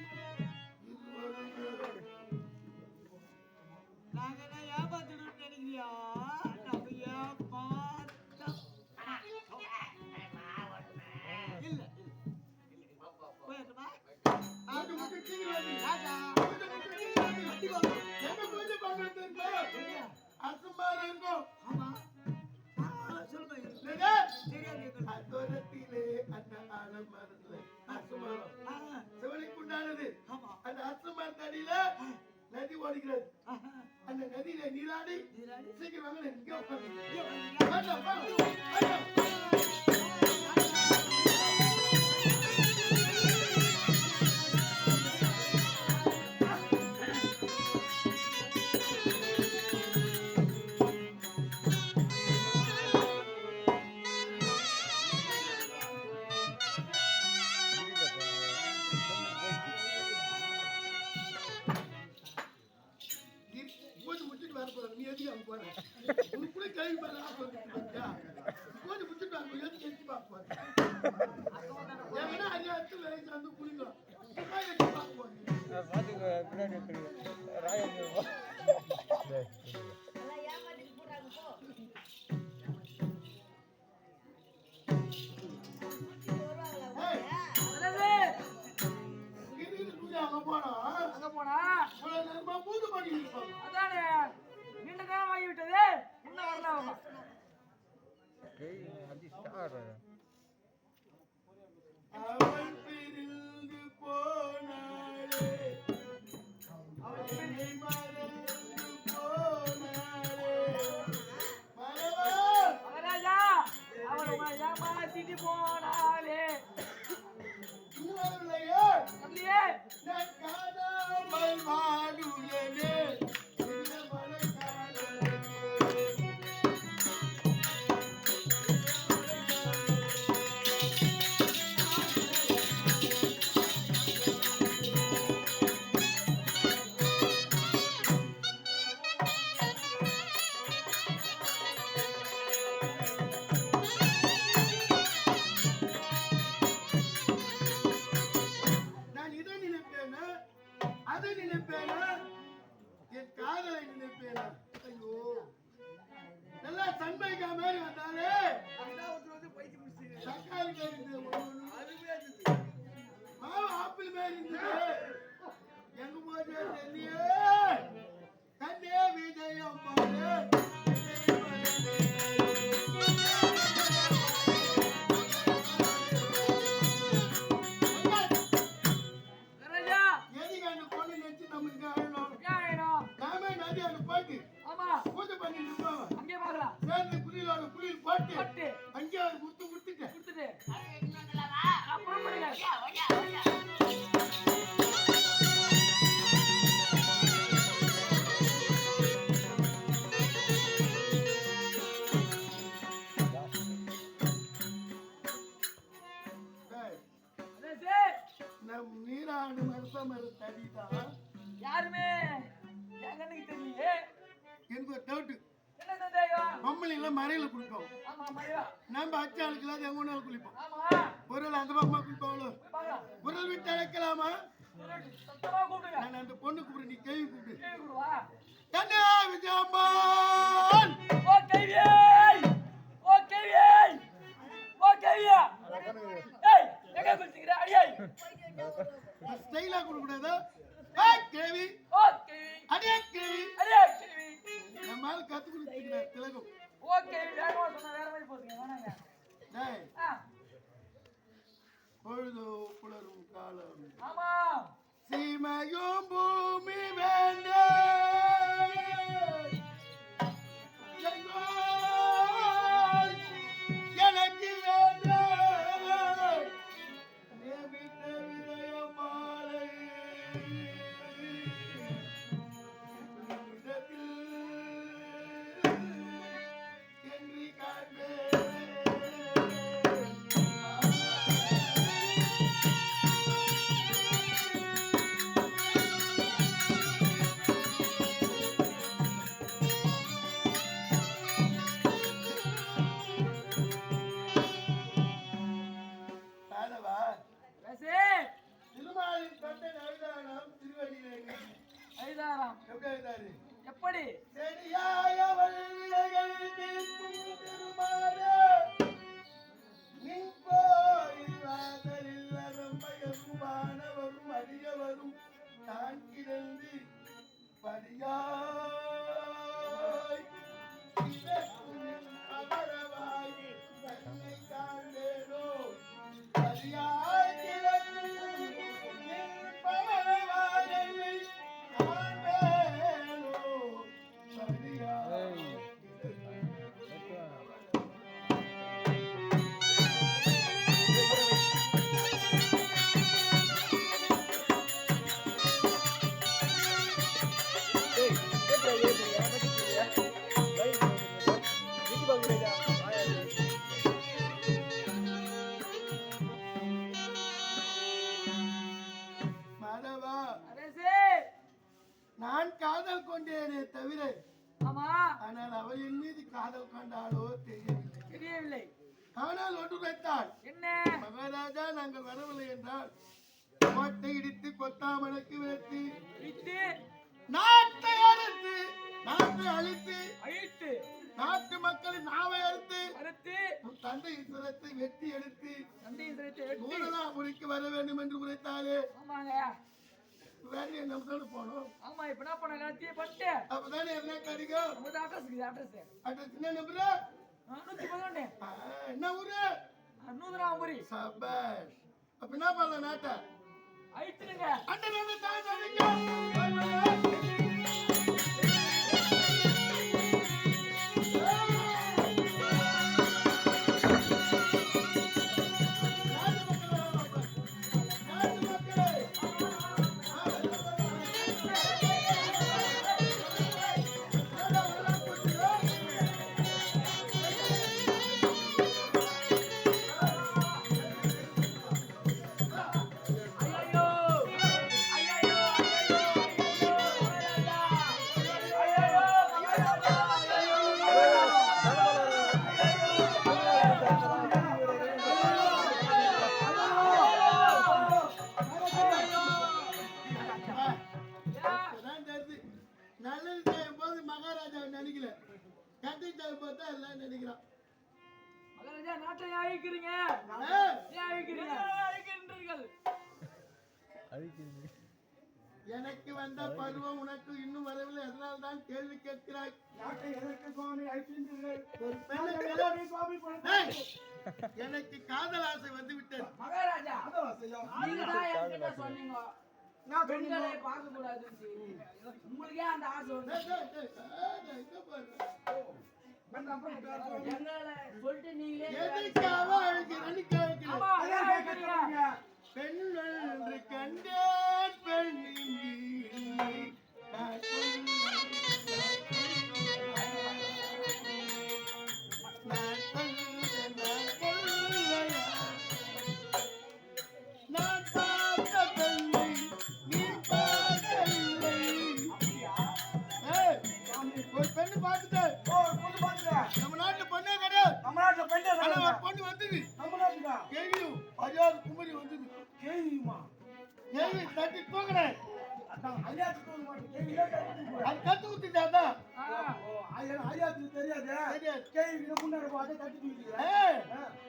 இருவரும் நாங்க என்ன ஏமாத்திடுவோம்னு நினைக்கிறியா? நம்ம ஏமாத்தம். இல்ல, போயிட்டுமா? அது மட்டும் தீவிரவாதி. ராஜா, அது மட்டும் தீவிரவாதி. கண்டிப்பா வரும். எங்க பூஜை பண்றது தெரியுமா? சரியா? அசுமாரா இருக்கும். ஆமா. சொல்லுங்க. இல்லைங்க? சரியா கேட்கணும். அத்தோரத்திலே அந்த ஆலமரத்துல அசுமாரம் சிவனுக்கு உண்டானது. ஆமா. அந்த அசுமரத்தடியில நதி ஓடுகிறது. அந்த நதியில நீராடி நீராடி. சீக்கிரம் வாங்க இங்க உட்காருங்க. ஐயோ, வந்தீங்க. வாங்க, வாங்க, வாங்க. பூஜை முடிச்சுட்டு வர போறேன். நீ எதுக்கு அங்க போற? உனக்கு கூட கேள்வி பாரு. பூஜை முடிச்சுட்டு வர போறேன். எதுக்கு எட்டி பார்க்க போறேன்? எங்கன்னா அரியா எடுத்து வேலைக்கு வந்து குளிக்கலாம். சும்மா எட்டி பார்க்க போறேன். பாத்துக்க பின்னாடி ராயம் ஏய், என்னது? கிரிக்கிட்டு பூஜை அங்க போனா அங்க போனா? இவ்வளவு நேரமா பூஜை பண்ணிட்டு இருப்பாங்க. அதானே, நீண்ட காலம் ஆகிவிட்டது, இன்னும் வரல அவங்க. அவள் பிரிந்து போனாளே, அவள் என்னை மறந்து போனாளே. மறவா, மகாராஜா, அவர் உங்களை ஏமாத்திட்டு போனாலே. இன்னும் வரலையே? அப்படியே நான் காணாமல் வாழுவேனே. இந்த மலை பொம்பளைங்கள மறையில குளிப்போம். ஆமா மரியா நம்ம அச்சு அழுக்கலாம் எங்க ஒன்றாலும் குளிப்போம். ஆமா பொருள் அந்த பக்கமா குளிப்பாங்களோ பாங்க பொருள் விட்டு அழைக்கலாமா? சத்தமா கூப்பிடுங்க நான் அந்த பொண்ணு கூப்பிடு, நீ கேள்வி கூப்பிடு. கேவி கூடுவா என்ன விஜயம்மான் ஓ கேவியை ஓ கேவியை ஓ கேவியா ஏய் எங்க குளிச்சிக்கிற அடியே ஸ்டைலா கொடுக்கூடாதா? கேவி ஓ கேவி அடியே கேவி அடியே கேவி நம்மால கத்து கொடுத்துக்கிறார் திலகம். ஓ கேவி வேகமா சொன்னா வேற மாதிரி போறீங்க வேணாங்க டேய் ஆ பொழுதோ புலரும் காலம் ஆமா சீமையும் பூமி வேண்டே எனக்கு வேண்டே நேமித்த விதய மாலை விதத்தில் என்று காண்பேன். தானவா ரசே திருமாலின் தந்தை நைதானம் திருவடியிலே ஐதாராம் எப்படி எழுதாரு? எப்படி செடியாய வழிகள் தீர்க்கும் திருமாலே நின் கோயில் வாசலில் அரம்பையரும் வானவரும் அடியவரும் தான் கிடந்து படியாய் இதற்கும் அமரவாய் தன்னை காண்பேனோ படியாய் கிடந்து நின் பவனவாய் என்னை காண்பேனோ படியாய் மாதவா ரசே நான் காதல் கொண்டேனே தவிர ஆமா ஆனால் அவள் என் மீது காதல் கொண்டாளோ தெரியவில்லை. தெரியவில்லை ஆனால் ஒன்று வைத்தாள். என்ன மகாராஜா நாங்கள் வரவில்லை என்றால் கோட்டை இடித்து கொத்தாமலுக்கு வைத்து விட்டு நாட்டை அறுத்து நாட்டை அழித்து அழித்து நாட்டு மக்களின் நாவை அறுத்து அறுத்து உன் தந்தை சுரத்தை வெட்டி எடுத்து சண்டையை சிரித்து வெட்டி மூடலாபுரிக்கு வர வேண்டும் என்று உரைத்தாலே ஆமாங்க வேற என்ன போனோம். ஆமா இப்ப என்ன பண்ண எல்லாத்தையும் பண்ணிட்டு அப்பதானே என்ன கிடைக்கும். உங்க அட்ரஸ் அட்ரஸ் அட்ரஸ் என்ன நம்பர்? 111 என்ன ஊரு? 100 சபாஷ். அப்ப என்ன பண்ணலாம் நாட்டை? அழித்துடுங்க அண்ணன் தான் அடிங்க. ஐயோ ஐயோ நல்லது செய்யும் போது மகாராஜாவை நினைக்கல, கட்டி செய்யும் போது தான் எல்லாம் நினைக்கிறான். மகாராஜா நாட்டை அழிக்கிறீங்க ஏன் அழிக்கிறீங்க அழிக்கின்றீர்கள் எனக்கு வந்த பருவம் உனக்கு இன்னும் வரவில்லை, அதனால தான் கேள்வி கேட்கிறாய். ஒரு பெண்ணுக்கு ஏய், எனக்கு காதல் ஆசை வந்து விட்டது. மகாராஜா நீங்க தான் என்கிட்ட சொன்னீங்க பெண்களை பார்க்க கூடாதுன்னு. உங்களுக்கே அந்த ஆசை வந்து டேய், டேய், டேய், டேய், இங்க பாரு. எங்களை சொல்லிட்டு நீங்களே எதுக்காக அழுகிறேன்னு கேட்கிறேன். ஆமா, ஏன் அழிக்கிறீங்க? பெண் என்று கண்டேன், பெண் இங்கு இல்லை. நான் நான் பார்த்த பெண்ணை நீ பார்க்கவில்லை. ஏய், ஒரு பெண்ணு பார்த்துட்டேன். நம்ம நாட்டுல பொண்ணே கிடையாது. நம்ம நாட்டுல பெண்ணே ஆனா கிடையாது. ஒரு பொண்ணு வந்தது. நம்ம நாட்டுக்கா கேவியும் அறியாத குமரி வந்தது. கேவியுமா? கேவி தட்டி தூக்குறேன். அதான் ஐயாத்துக்கு தோண மாட்டேன். கேவியா கத்துக்கிட்டு அது கத்து குத்திட்டாதான். ஐயாத்துக்கு தெரியாது. தெரியாது. கேவி முன்னாடி போய் தட்டி தூக்கிட்டு ஏய்,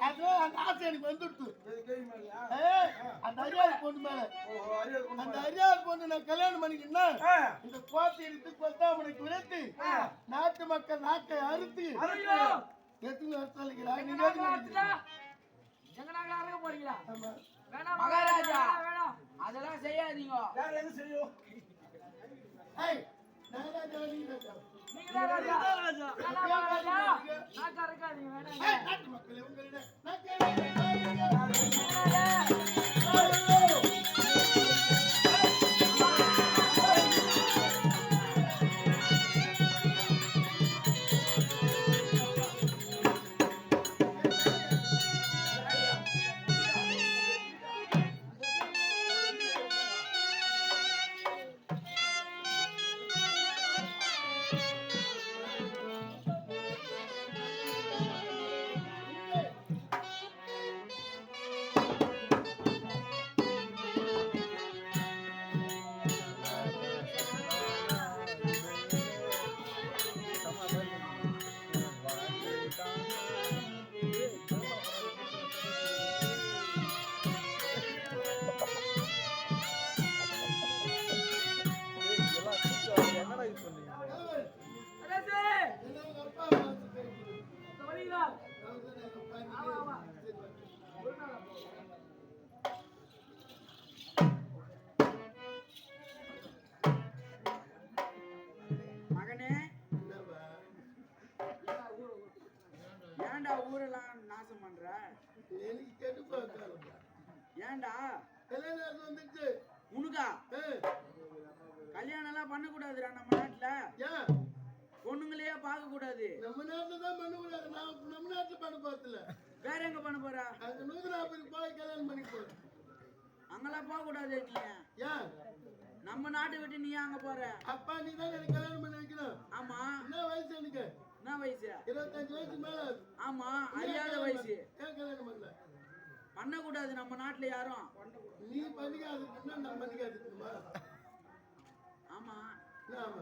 அது அந்த ஆசை எனக்கு வந்துடுத்து. கேவி மேலயா? ஏய், அந்த அறியாத பொண்ணு மேல. ஓ அறியாது கொண்டு அந்த அறியாத பொண்ணு நான் கல்யாணம் பண்ணிக்கின்னா ஆ இந்த கோட்டை எடுத்து கொத்தாமனுக்கு விரட்டு நாட்டு மக்கள் நாக்கை அறுத்து ஐயோ எத்தனை வருஷம் இருக்கிறா நீ எங்க நாங்க அறுத்துட்டா? எங்க நாங்க அறுக்க போறீங்களா? வேணாம் மகாராஜா வேணாம், அதெல்லாம் செய்யாதீங்க. யார் எது செய்யும்? ஏய் நான் ராஜா நீ ராஜா நீங்க தான் ராஜா. வேணாம் மகாராஜா, நாங்க அறுக்காதீங்க, வேணாம். ஏய் நாட்டு மக்களே உங்களிடம் நான் கேட்கிறேன். என்னடா இது பண்ணீங்க? அரசே என்னோட அப்பா வந்து பேசுது. வரீங்களா? அவர்தான் எங்க அப்பா. ஆமா ஆமா. மகனே, என்னப்பா? ஏன்டா ஊரெல்லாம் நாசம் பண்ற? எனக்கு கெட்டு பார்க்காதப்பா. ஏன்டா? கல்யாணம் வந்துச்சு. உனக்கா ஏய், கல்யாணம் எல்லாம் பண்ண கூடாதுடா நம்ம நாட்டுல. ஏன் பொண்ணுங்களையே பார்க்க கூடாது. நம்ம நாட்டுல தான் பண்ணக்கூடாது. நான் நம்ம நாட்டுல பண்ண போறதில்ல. வேற எங்க பண்ண போற? அங்க 140 போய் கல்யாணம் பண்ணி போறேன். அங்கெல்லாம் போக கூடாது நீ. ஏன் நம்ம நாட்டை விட்டு நீ அங்க போற? அப்பா நீ தான் எனக்கு கல்யாணம் பண்ணி வைக்கணும். ஆமா. என்ன வயசு எனக்கு? என்ன வயசு? 25 வயசு மேல ஆகுது. ஆமா, அறியாத வயசு. ஏன் கல்யாணம் பண்ணல? பண்ண கூடாது நம்ம நாட்டுல யாரும். நீ பண்ணிக்காதுன்னா நான் பண்ணிக்காதுக்குமா? ஆமா, ஆமா.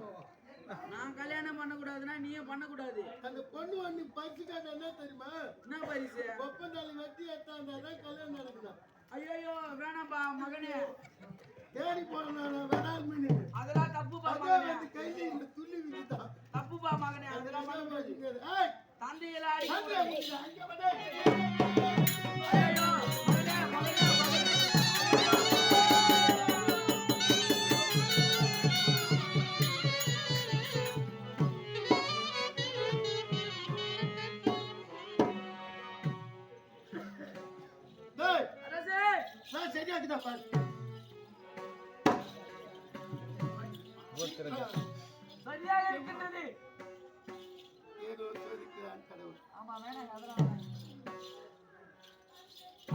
நான் கல்யாணம் பண்ண கூடாதுன்னா நீயும் பண்ண கூடாது. அந்த பொண்ணு ஒண்ணு பறிச்சு காட்ட என்ன தெரியுமா? என்ன பரிசு? ஒப்பந்தாளி வெட்டி எடுத்தாண்டாதான் கல்யாணம் நடக்கணும். ஐயோ வேணாம்பா மகனே, தேடி போறேன் வேணாம் மீன். அதெல்லாம் தப்புப்பா அதே மகனே, வந்து கையில இந்த துள்ளி விட்டுதான். தப்புப்பா மகனே, அதெல்லாம் பண்ண கூடாது. ஏய், தந்தையில அடிக்க அங்க கூடாது. வந்து, அங்க வந்து. ஐயோ, மகனே, மகனே, மகனே. டேய், அரசே, நான் சரியாக்குதா பாரு. போத்துறங்க. சரியாக இருக்கின்றது. ஏதோ சோதிக்கிறான் கடவுள். ஆமா வேணாம், அதெல்லாம் வேணாம்.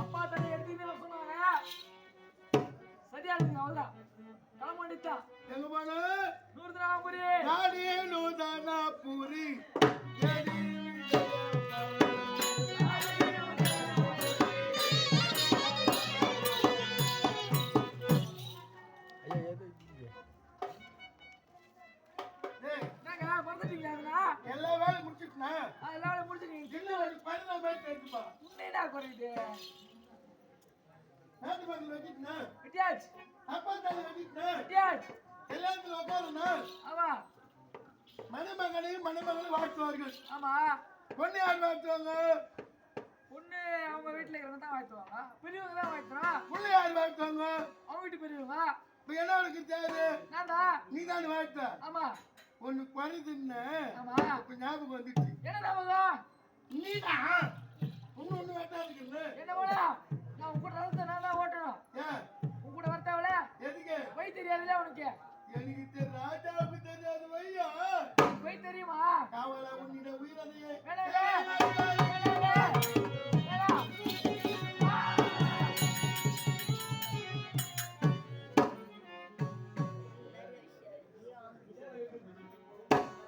அப்பா தன்னை எடுத்துக்கிட்டு சொன்னாங்க. சரியா இருக்குங்க, அவ்வளவுதான். கிளம்ப வேண்டியதுதான். எங்க போன? நூறுதிராமபுரி. நானே நூதானாபுரி. எடி ஐயா ஏதோ இது. டேய், என்னங்க மறந்துட்டீங்களா அதெல்லாம்? எல்லா வேலையும் முடிச்சிட்டுனா எல்லாரும் முடிச்சுட்டீங்க. சின்ன ஒரு 15 பேர் எடுத்துப்பா. என்னடா குறையுது? நாட்டு மக்கள் வச்சுட்டுனா விட்டியாச்சு, அப்பா தாலி வச்சுட்டுனா விட்டியாச்சு. எல்லாத்துல உட்காருனா ஆமா மணமகனையும் மணமகளையும் வாழ்த்துவார்கள். ஆமா. பொண்ணு யார் வாழ்த்துவாங்க? பொண்ணு அவங்க வீட்டுல இருக்கிறவங்க தான் வாழ்த்துவாங்க. பெரியவங்க தான் வாழ்த்துறோம். புள்ள யார் வாழ்த்துவாங்க? அவங்க வீட்டு பெரியவங்க. இப்ப என்ன உனக்கு தேவை? நான்டா. நீ தான் வாழ்த்த. ஆமா ஒண்ணு குறைதுன்னு ஆமா. இப்ப ஞாபகம் வந்துச்சு. என்ன ஞாபகம்? நீதான் ஒண்ணு வெட்டாதுக்குன்னு. என்ன போல நான் உங்க கூட ரதத்தை நான் தான் ஓட்டணும். ஏன் உங்க கூட வரத்தாவல எதுக்கு? வழி தெரியாதுல்ல உனக்கு? எனக்கு ராஜாவுக்கு தெரியாது வையா. வழி தெரியுமா? காவலா உன்னிட உயிரதையே வேணாங்க, வேணாங்க, வேணாம்.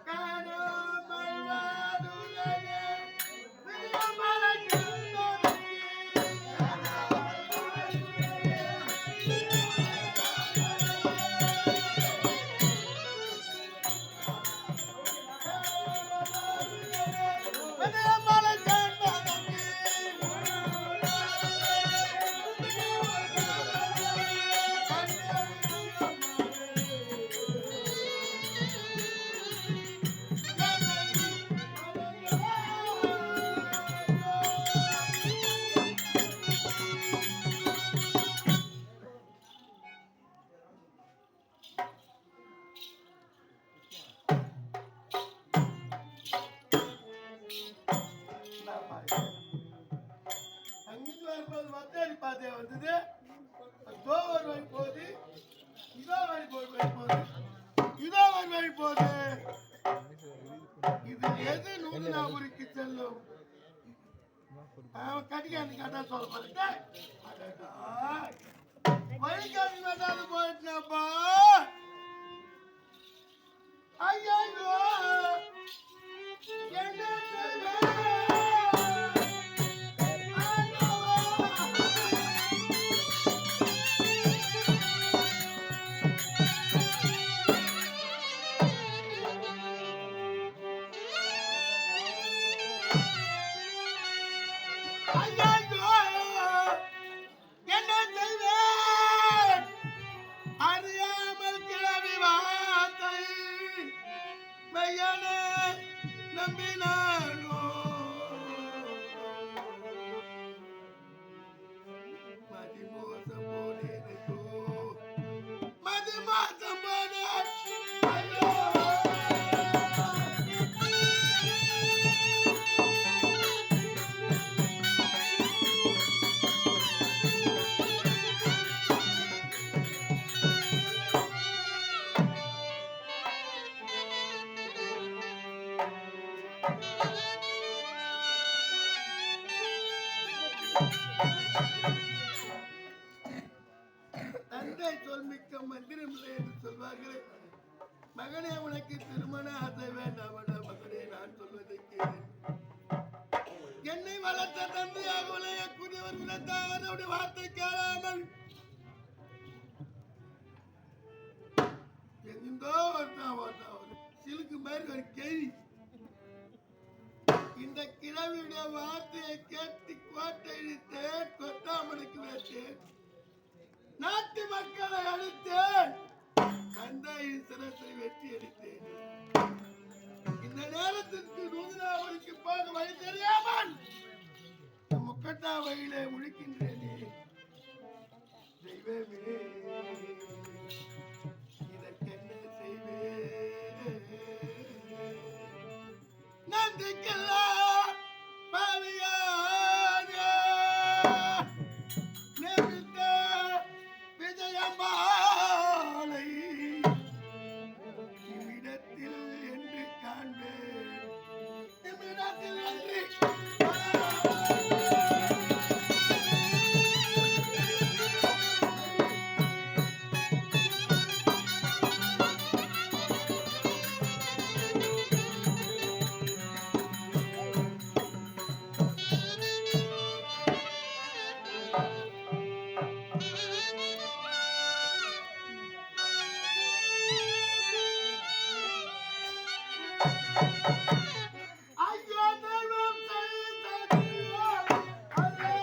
காணாமல் வாடுலகே அங்கிட்டு வரும்போது மத்தாடி பாதையா வந்தது, அதோ ஒரு வழி போகுது, இதோ வழி போகுது, இதோ ஒரு வழி போகுது. இது எது நூதனாபுரிக்கு செல்லும்? அவன் கடிக்காந்து கேட்டா சொல்ல போறேன். வழிகாட்டி வேண்டாது போயிட்டுனாப்பா. ஐயோ என்ன அறியாமல் கிளவி வார்த்தை மையனே நம்பினானோ மதிமோசம் போனேனையோ மதிமோசம் போனே ஐயோ தந்தை சொல்மிக்க மந்திரமில்லை என்று சொல்வார்களே. மகனே, உனக்கு திருமண ஆசை வேண்டாமடா மகனே, நான் சொல்வதை கேளு. என்னை வளர்த்த தந்தையாக உலகக்கூடியவர் விளத்தாருடைய வார்த்தை கேளாமல் எங்கிருந்தோ ஒரு சிலுக்கு மாதிரி ஒரு கேள்வி. இந்த கிழவியுடைய வார்த்தையை கேட்டு கோட்டை இழுத்தேன், கொத்தாமனுக்கு வைத்தேன், நாட்டு மக்களை அழித்தேன், தந்தையின் சிரத்தை வெட்டி அடித்தேன். இந்த நேரத்திற்கு நூதனாவளிக்கு போக வழி தெரியாமல் முக்கட்டா வழியிலே முழிக்கின்றேனே. தெய்வமே, இதற்கென்ன செய்வேன்? நன்றிக்கெல்லாம் பாவியானே. நேமித்த விஜயமாலை இவ்விடத்தில் என்று காண்பேன், இவ்விடத்தில் என்று ஐயோ தெய்வம் செய்ததியோ அதே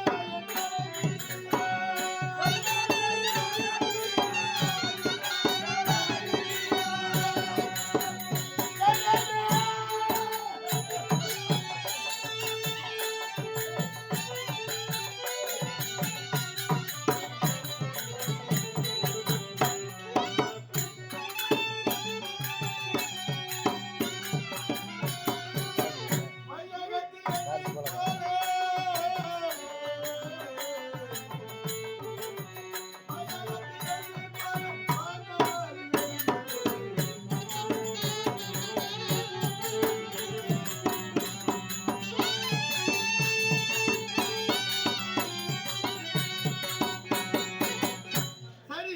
சரி,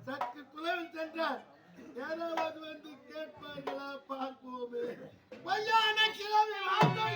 சற்று தொலைவில் சென்றார். யாராவது வந்து கேட்பார்களா பார்ப்போமே. பொய்யான கிழவி வார்த்தை,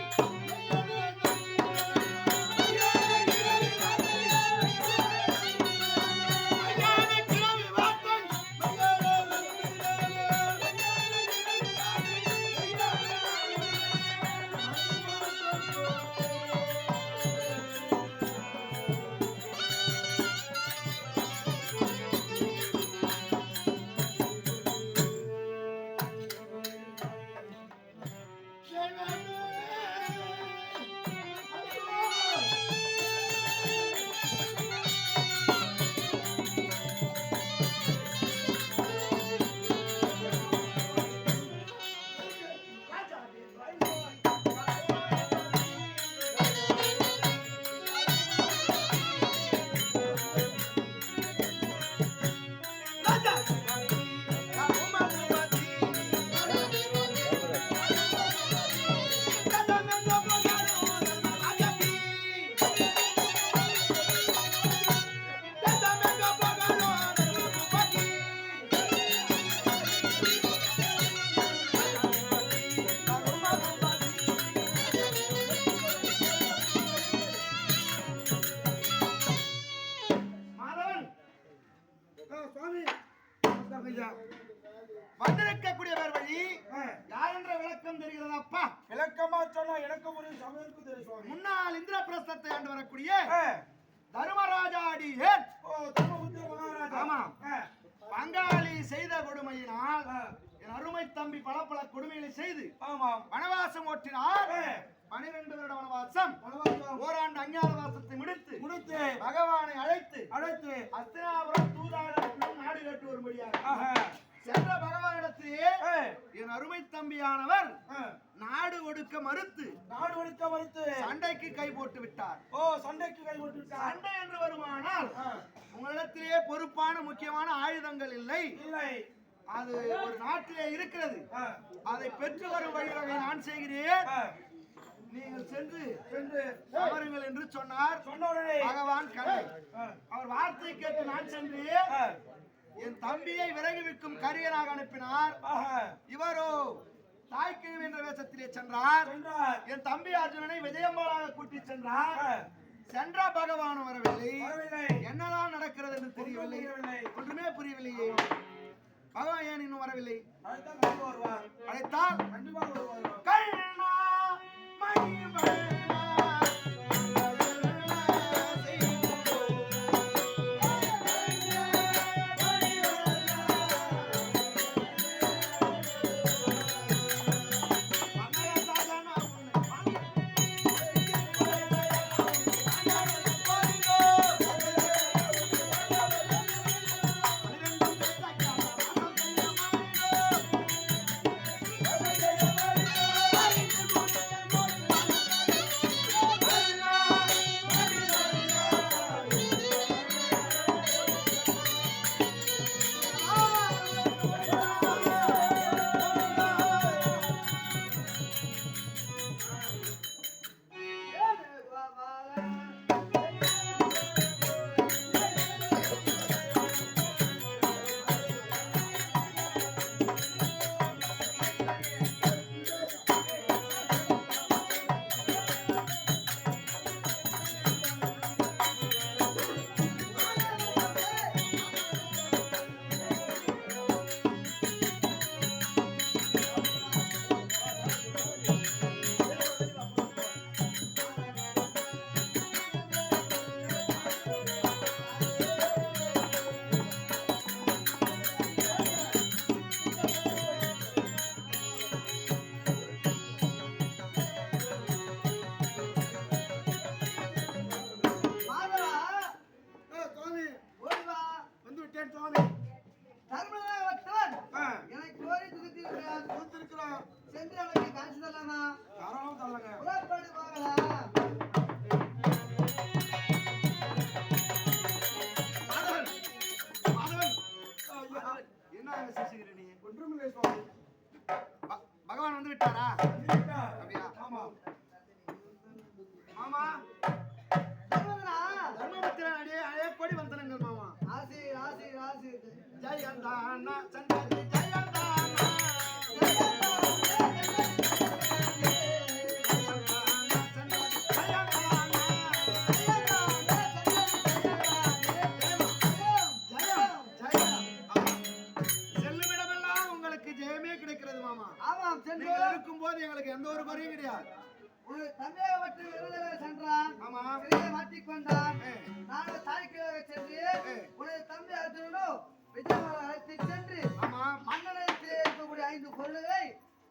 அப்பா விளக்கமா சொன்னா எனக்கு ஒரு சமயத்துக்கு தெரியும் சுவாமி. முன்னாள் இந்திரபிரஸ்தத்தை ஆண்டு வரக்கூடிய ஆ. தர்மராஜாடி ஏன் ஓ தர்மபுத்திர மகாராஜா. ஆமா. ஆ. பங்காளி செய்த கொடுமையினால் ஆ. என் அருமை தம்பி பல பல கொடுமைகளை செய்து ஆமாம். வனவாசம் ஓட்டினார். ஆ. 12 வருட வனவாசம் வனவாசம் ஓராண்டு அஞ்ஞான வாசத்தை முடித்து முடித்து பகவானை அழைத்து அழைத்து அஸ்தினாபுரம் தூதாளர்களும் நாடு கேட்டு வரும்படியாக ஆஹா. சென்ற பகவானிடத்திலே ஆ. என் அருமை தம்பியானவர் ஆ. நாடு ஒடுக்க மறுத்து நாடு ஒடுக்க மறுத்து சண்டைக்கு கை போட்டு விட்டார். ஓ சண்டைக்கு கை போட்டு விட்டார். சண்டை என்று வருமானால் ஆ. உங்களிடத்திலே பொறுப்பான முக்கியமான ஆயுதங்கள் இல்லை. இல்லை. அது ஒரு நாட்டிலே இருக்கிறது. ஆ. அதை பெற்று வரும் வழிவகை நான் செய்கிறேன். ஆ. நீங்கள் சென்று சென்று அமருங்கள் என்று சொன்னார் சொன்ன உடனே பகவான் கண்ணை. ஆ. அவர் வார்த்தை கேட்டு நான் சென்று ஆ. என் தம்பியை விறகு விற்கும் கரியனாக அனுப்பினார். ஆஹா. இவரோ தாய்க்கிழமை என்ற வேஷத்திலே சென்றார். சென்றார். என் தம்பி அர்ஜுனனை விஜயம்பலாக கூட்டி சென்றார். ஆ. சென்ற பகவான் வரவில்லை. வரவில்லை. என்னதான் நடக்கிறது என்று தெரியவில்லை. புரியவில்லை. ஒன்றுமே புரியவில்லையே. பகவான் ஏன் இன்னும் வரவில்லை? அழைத்தால் கண்டிப்பா வருவார். அழைத்தால் கண்டிப்பாக வருவார். கண்ணா மணிவண்ணா மாதவா, சுவாமி ஓடி வா. வந்து விட்டேன் சுவாமி. தர்மராஜவற்றவன் ஆ. எனக்கு கோரி துதித்திருக்கிறான். கொடுத்திருக்கிறோம். சென்று அவனுக்கு காட்சி தரலாமா? தாராளம் தரலங்க. புறப்படு போகலாம். மாதவன் மாதவன் என்ன செய்கிறீ நீ? ஒன்றுமில்லை சுவாமி. பகவான் வந்து விட்டாரா? வந்துவிட்டார். அப்படியா? ஆமா. மாமா தர்மனா, தர்மபுத்திரன் அடியே அழைய கோடி வந்தனங்கள் மாமா. ராசி ராசி ராசி ஜெயந்தானா சந்ததி ஜெயந்தானா செல்லுமிடமெல்லாம் உங்களுக்கு ஜெயமே கிடைக்கிறது மாமா. ஆமாம், சென்று நீங்கள் இருக்கும்போது எங்களுக்கு எந்த ஒரு குறையும் கிடையாது. ஒரு தந்தையவற்றை விருதுகளை சென்றான். ஆமா. சிறையை மாட்டிக்கொண்டான். ஏ. நாங்கள் தாய்க்கிழமை சென்று ஏ. உனது தம்பி அர்ஜுனனோ விஜயமலை அழைத்து சென்று ஆமா. மன்னனத்தில் இருக்கக்கூடிய 5 பொருள்களை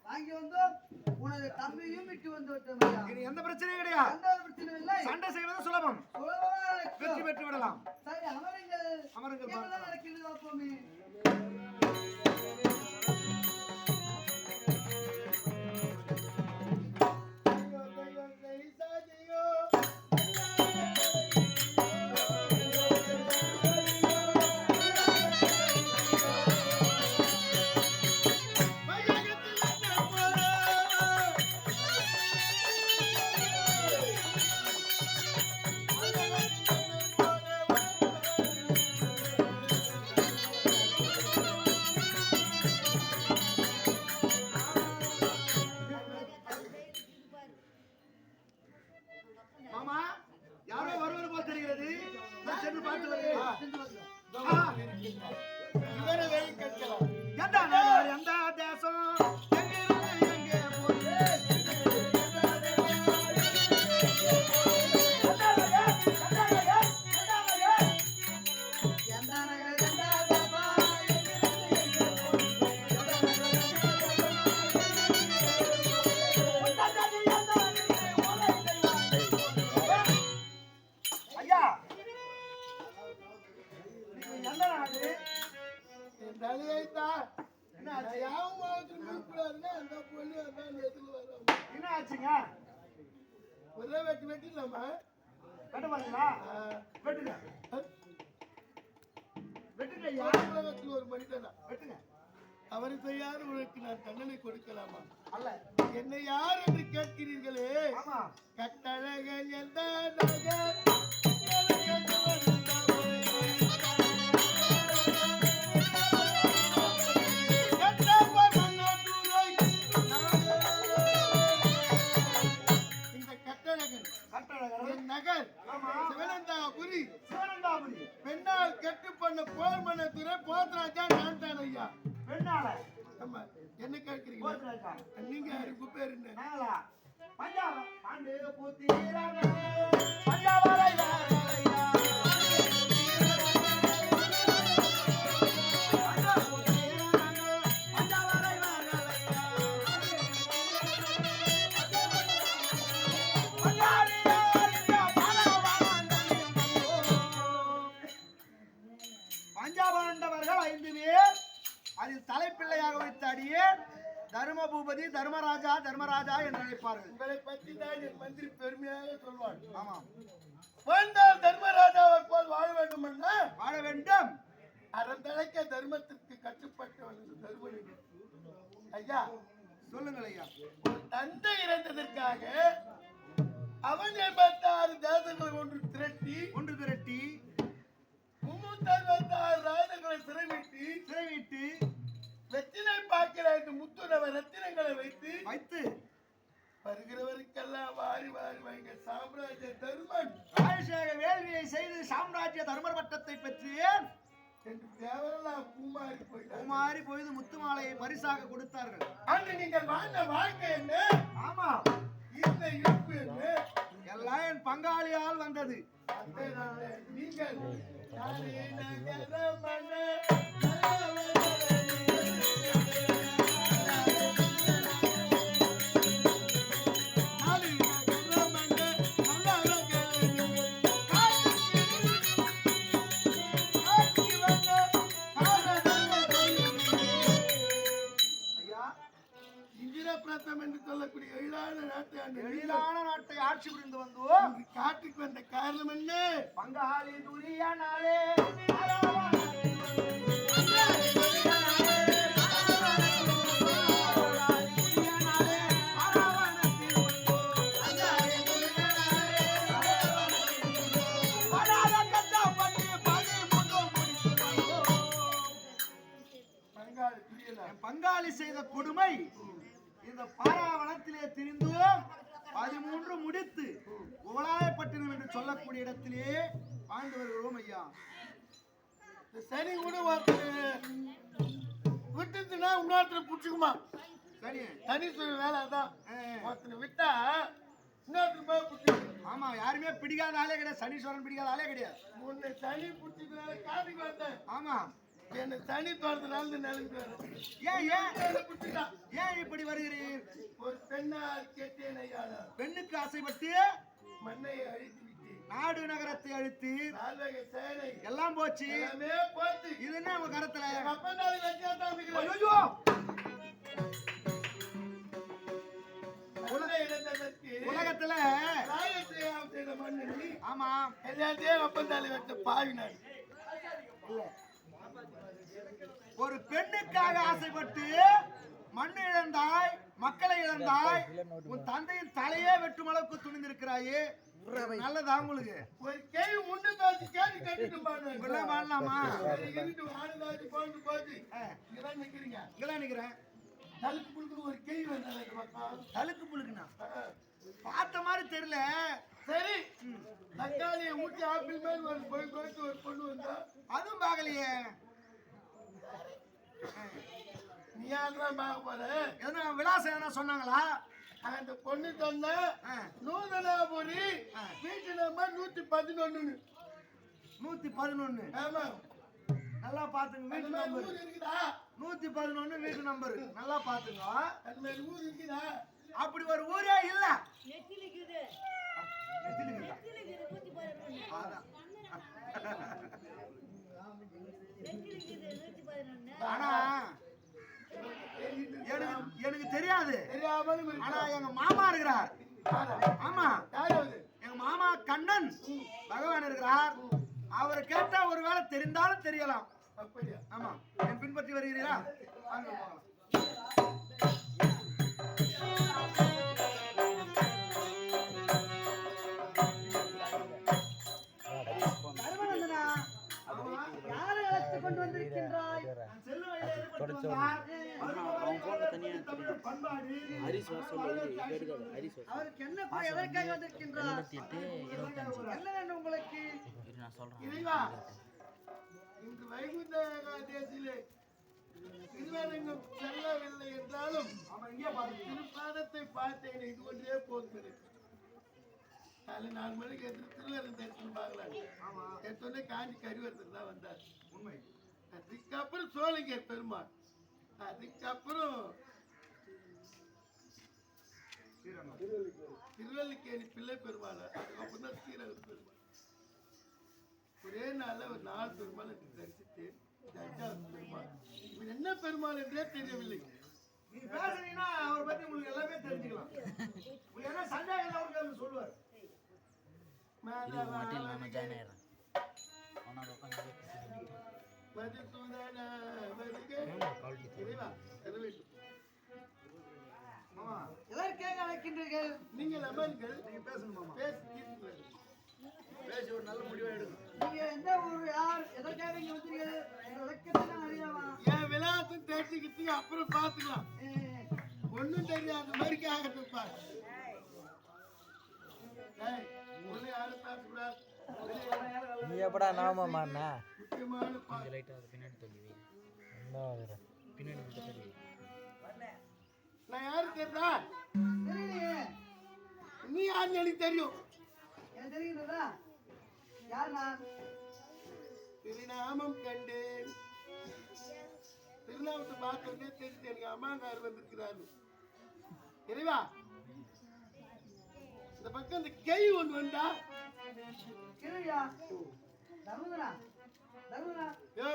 வாங்கி வந்தோம். உனது தம்பியும் விட்டு வந்து விட்டோம் ஐயா. இனி எந்த பிரச்சனையும் கிடையாது. எந்த ஒரு பிரச்சனையும் இல்லை. சண்டை செய்வது சுலபம். சுலபமாக நடக்கும். வெற்றி பெற்று விடலாம். சரி, அமருங்கள். அமருங்கள் என்னதான் பார்க்கலாம். நடக்கிறது பார்ப்போமே. மாமா யாரோ வருவது போல் தெரிகிறது. நான் சென்று பார்த்து வருகிறேன். சென்று வருகிறோம். இவரை கேட்கலாம். எந்த நாடு, எந்த தேசம், எங்கிருந்து எங்கே போய் ஆச்சுங்க? ஒரே வெட்டிடலாமா? வெட்ட பாத்தீங்களா? வெட்டுங்க. வெட்டுங்க ஐயா. உலகத்தில் ஒரு மனிதனா வெட்டுங்க. அவர் செய்யாத உனக்கு நான் தண்டனை கொடுக்கலாமா? அல்ல. என்னை யார் என்று கேட்கிறீர்களே? ஆமா. கட்டழகன் எந்த நகர் நகர் சிவனந்தாபுரி. பெண்ணால் கெட்டு பண்ண போர் மன்னத்துறை போத்ராஜா நான் தான் ஐயா. பெண்ணால ஆமா. என்ன கேட்கிறீங்க? நீங்க யாருக்கு பேர் என்ன? நாங்களா? பஞ்சாப பாண்டு புத்திரான பஞ்சாபரை வாரையா. பஞ்சாபாண்டவர்கள் 5 பேர். அதில் தலைப்பிள்ளையாக வைத்த அடியேன் தர்மபூபதி தர்மராஜா தர்மராஜா என்று அழைப்பார்கள். உங்களை பற்றி தான் என் மந்திரி பெருமையாக சொல்வார். ஆமாம். வாழ்ந்தால் தர்மராஜாவை போல் வாழ வேண்டும் என்ன? வாழ வேண்டும். அறந்தழைக்க தர்மத்திற்கு கட்டுப்பட்டவன் தர்மனி. ஐயா சொல்லுங்கள் ஐயா. ஒரு தந்தை இறந்ததற்காக அவன் 86 தேசங்களை ஒன்று திரட்டி 366 ராஜங்களை சிறைவிட்டு வெற்றிலை பாக்கிற முத்துணவ ரத்தினங்களை வைத்து வருகிறவருக்கெல்லாம் வாரி வாரி வைங்க சாம்ராஜ்ய தர்மன் ராஜசேக வேள்வியை செய்து சாம்ராஜ்ய தர்மர் பட்டத்தை பெற்று என்று தேவரெல்லாம் பூமாரி பொழுது முத்து மாலையை பரிசாக கொடுத்தார்கள். அன்று நீங்கள் வாழ்ந்த வாழ்க்கை என்ன? ஆமா. இந்த இழப்பு என்ன? எல்லாம் என் பங்காளியால் வந்தது. நீங்கள் என்று சொல்லக்கூடிய எழிலான நாட்டை ஆட்சி புரிந்து வந்தோம். காட்டுக்கு வந்த காரணம் என்ன? பங்காளி துரியானாலே பங்காளி செய்த கொடுமை இந்த பாராவனத்திலே திரிந்து 13 முடித்து குவலாயப்பட்டினம் என்று சொல்லக்கூடிய இடத்திலே வாழ்ந்து வருகிறோம் ஐயா. சரி கூட விட்டுச்சுன்னா இன்னொருத்தரை பிடிச்சிக்குமா? சரி தனி சொல்ற வேலை தான். ஒருத்தனை விட்டா இன்னொருத்தர் போய் பிடிச்சிக்கும். ஆமா, யாருமே பிடிக்காத ஆளே கிடையாது. சனீஸ்வரன் பிடிக்காத ஆளே கிடையாது. உன்னை சனி பிடிச்சதுனால காட்டுக்கு வந்தேன். ஆமா, என்ன சனி தோட்டத்தினால நிலைக்கு ஏன் இப்படி வருகிறீர்? ஒரு பெண்ணால் கேட்டேன் ஐயா. பெண்ணுக்கு ஆசைப்பட்டு மண்ணை அழித்து விட்டு நாடு நகரத்தை அழித்து சேனை எல்லாம் போச்சு. போச்சு. இது என்ன உங்க கரத்துல? உலகத்துல ஆமா எல்லாத்தையும் அப்பந்தாலி வச்ச பாவினார். ஒரு பெண்ணுக்காக ஆசைப்பட்டு மண்ணு இழந்தாய், மக்களை இழந்தாய், உன் தந்தையின் தலையே வெட்டும் அளவுக்கு துணிந்திருக்கிறாயே. நல்லதா உங்களுக்கு? ஒரு கேள்வி முன்னு பேசி கேட்டு கட்டிட்டு வாழலாமா? போச்சு. இங்கதான் நிக்கிறீங்க. இங்கதான் நிக்கிறேன். தலுக்கு புழுக்கு ஒரு கேள்வி வந்தாங்க. தலுக்கு புழுக்குனா பார்த்த மாதிரி தெரியல. சரி, தக்காளியை ஊட்டி ஆப்பிள் மேல் ஒரு போயிட்டு ஒரு பொண்ணு வந்தா அதுவும் பார்க்கலையே. நீ யாருதான் பார்க்க போற? எதுனா விலாசம் எதனா சொன்னாங்களா? அந்த பொண்ணு சொன்ன நூதனாபுரி வீட்டு நம்பர் 111. 111. ஆமா, நல்லா பாத்துங்க. வீட்டு நம்பர் இருக்குதா? 111 வீட்டு நம்பர். நல்லா பாத்துங்க. அது மாதிரி ஊர் இருக்குதா? அப்படி ஒரு ஊரே இல்ல. ஆனா எனக்கு தெரியாது. ஆனா எங்க மாமா இருக்கிறார். ஆமா, யாராவது எங்க மாமா கண்ணன் பகவான் இருக்கிறார். அவரை கேட்டா ஒருவேளை தெரிந்தாலும் தெரியலாம். அப்படியா? ஆமா, என் பின்பற்றி வருகிறீரா? வாங்க போகலாம். சர்வநந்தனா, யாரை அழைத்துக் கொண்டு வந்திருக்கின்றாய்? நான் செல்லும் வழியிலே ஏற்பட்டு வந்தார். தமிழ் பண்பாடு அவருக்கு என்ன குறை? எதற்காக வந்திருக்கின்றார்? என்ன வேண்டும் உங்களுக்கு? இறைவா, இன்று வைகுண்ட ஏகாதேசியிலே திருவரங்கம் செல்லவில்லை என்றாலும் அவன் இங்கே பாருங்க. திருப்பாதத்தை பார்த்தேன். இது ஒன்றே போதும் எனக்கு. காலை 4 மணிக்கு எடுத்து திருவரங்க தரிசனம் பார்க்கலாம். எடுத்தோடனே காஞ்சி கருவரத்துக்கு தான் வந்தார். உண்மை. அதுக்கப்புறம் சோழிங்கர் பெருமாள், அதுக்கப்புறம் திருவல்லிக்கேணி பிள்ளை பெருமாள், அதுக்கப்புறம் தான் ஸ்ரீரங்க பெருமாள். ஒரே நாள்ல ஒரு 4 பெருமாள் எனக்கு தரிசித்து இந்த 5வது பெருமாள். இவன் என்ன பெருமாள் என்றே தெரியவில்லை. நீ பேசுறீங்கன்னா அவரை பத்தி உங்களுக்கு எல்லாமே தெரிஞ்சுக்கலாம். உங்களுக்கு என்ன சந்தேகம் அவருக்கு சொல்லுவார். எதற்காக அழைக்கின்றீர்கள்? நீங்கள் அமருங்கள், நீங்க பேசணும் மாமா. பேசி தீர்த்துங்கள். பேசி ஒரு நல்ல முடிவை எடுக்கணும். நீங்க எந்த ஊர், யார், எதற்காக இங்க வந்தீர்கள்? இந்த விளக்கத்தை அறியவா? என் விலாசம் தெரிஞ்சுக்கிட்டு அப்புறம் பார்த்துக்கலாம். ஒன்னும் தெரியாத மாதிரி ஆகட்டும்ப்பா. ஒண்ணு யாரும் பேசக்கூடாது. நீ எப்படா நாம மாறினா முக்கியமான நான் யாரு தெரியுதா? தெரியலையே. நீ யாருன்னு எனக்கு தெரியும். எனக்கு தெரிகிறதா? யார் நான்? திருநாமம் கண்டேன். திருநாமத்தை பார்த்தோன்னே தெரிஞ்சு எனக்கு அம்மாங்கார் வந்திருக்கிறாரு. இறைவா, இந்த பக்கம் இந்த கை ஒன்று வந்தா. கேள்வியா? தர்மதனா, தர்மதனா, யோ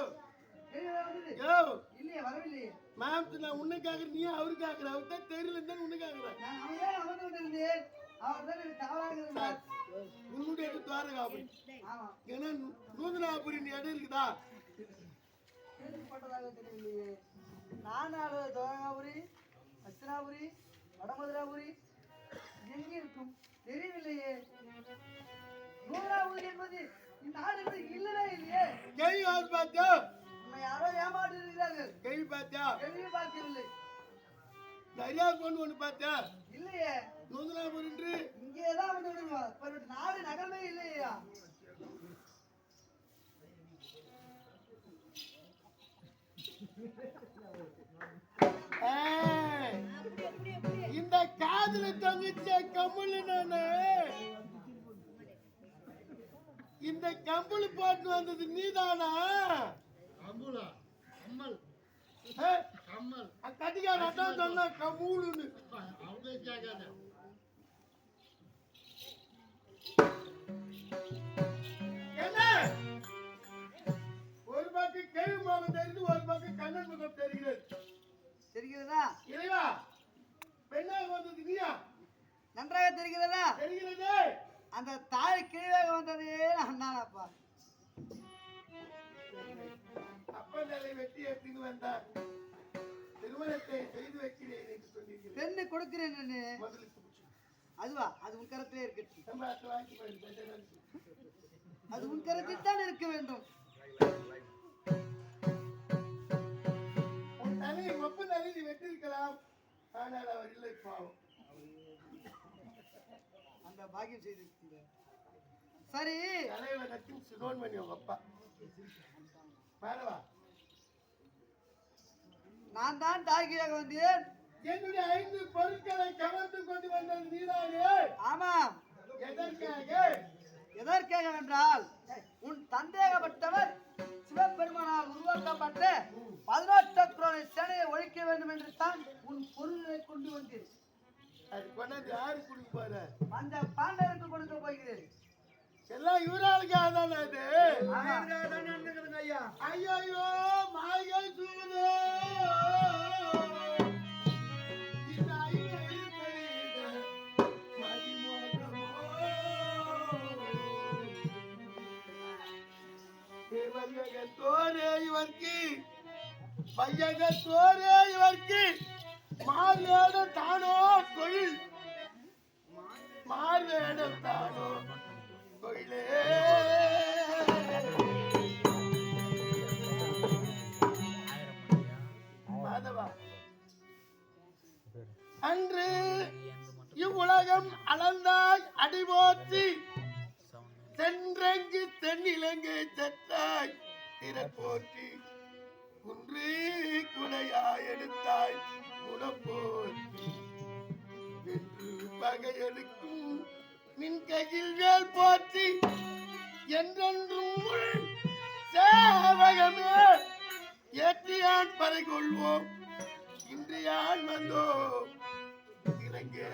கேள்வியா வந்தது? யோ இல்லையே, வரவில்லையே. மேம், நான் உன்னைக்காக நீ அவருக்காக அவர் தான் தெரியல தான் உன்னைக்காக. நான் அவனே அமர்ந்து கொண்டிருந்தேன். அவர் தான் எனக்கு தவறாக இருந்தார். உன்னுடைய துவாரகாபுரி. ஆமா, ஏன்னா நூதனாபுரி இடம் இருக்குதா? கேள்விப்பட்டதாக தெரியவில்லையே. நானாடு துவாரகாபுரி, அஸ்தினாபுரி, வடமதுராபுரி எங்கே இருக்கும்? தெரியவில்லையே. நூறாபுரி என்பது இந்நாடு இல்லவே இல்லையே. கேள்வி யாரு பார்த்தா? உன்னை யாரோ ஏமாற்றுகிறார்கள். கேள்வி பார்த்தா? கேள்வி பார்க்கவில்லை. தரியா கொண்டு ஒன்று பார்த்தா? இல்லையே. நூதனாபுரி என்று இங்கேதான் வந்து விடுவா. நாடு நகரமே இல்லையா? இந்த காதுல தொங்கிச்ச கம்முல நானு இந்த கம்புளு போட்டு வந்தது நீதானா? கம்புலா? கம்மல் கம்மல் கட்டிக்கார அதான் சொன்ன கம்பூலுன்னு. அவங்க கேட்காத. என்ன ஒரு பக்கம் கேள்வி முகம் தெரிந்து ஒரு பக்கம் கண்ணன் முகம் தெரிகிறது. தெரிகிறதா? இறைவா, பெண்ணாக வந்தது நீயா? நன்றாக தெரிகிறதா? தெரிகிறது. அந்த தாய் கீழே வந்ததே நான் தானப்பா. அப்ப தலை வெட்டி எடுத்துன்னு வந்தார். திருமணத்தை செய்து வைக்கிறேன் என்று சொன்னீர்கள். பெண்ணு கொடுக்கிறேன். முதலுக்கு பிடிச்சு. அதுவா? அது உன் கரத்திலே இருக்கட்டும். நம்ம அதை வாங்கி போயிட்டு அது உன் கரத்தில் தான் இருக்க வேண்டும். உன் தலையை ஒப்பு தலை நீ வெட்டிருக்கலாம். ஆனால் அவர் இல்லை, பாவம். அந்த பாக்கியம் செய்திருக்கீங்க. சரி, தலையில கட்டி சிரோன்மணி உங்க அப்பா மேலவா. நான் தான் தாய்கியாக வந்தேன். என்னுடைய 5 பொருட்களை கவர்ந்து கொண்டு வந்தது நீதானே? ஆமாம். எதற்காக? எதற்காக என்றால், உன் தந்தேகப்பட்டவர் சிவபெருமானால் உருவாக்கப்பட்ட 18 குரோனை சேனையை ஒழிக்க வேண்டும் என்று தான் உன் பொருளை கொண்டு வந்தேன். அது கொண்டாந்து யாரு கொடுக்க போற? அந்த பாண்டவருக்கு கொடுக்க போகிறேன். எல்லாம் இவராளுக்காக தானே அது? ஐயா, ஐயோ மாய்கள் சூதோ இந்த ஐயோ பையகத்தோரே இவர்க்கு மார்வேடம் தானோ தொழில் மார்வேடம் தானோ தொழிலே மாதவா அன்று இவ்வுலகம் அளந்தாய் அடிபோற்றி தென்றங்கு தென்னிலங்கை செத்தாய் திறப்போற்றி குன்று குடையாய் எடுத்தாய் குணப்போற்றி வென்று பகையெடுக்கும் நின் கையில் வேல் போற்றி என்றென்றும் உள் சேவகமே ஏற்றியான் பறை கொள்வோம் இன்று யான் வந்தோம் இலங்கை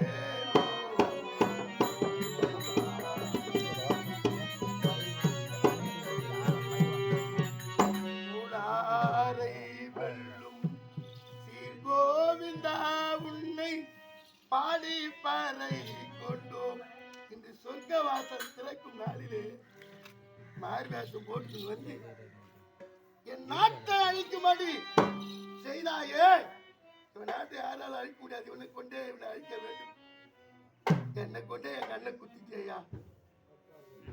வெல்லும் சீர்கோவிந்தா உன்னை பாடி பாறை கொண்டோம் இன்று சொர்க்க வாசல் திறக்கும் நாளிலே மார்வேஷம் போட்டு வந்து என் நாட்டை அழிக்கும்படி செய்தாயே இவன் நாட்டை யாராலும் அழிக்க முடியாது இவனை கொண்டே இவனை அழிக்க வேண்டும் என்னை கொண்டே என் கண்ணை குத்திட்டேயா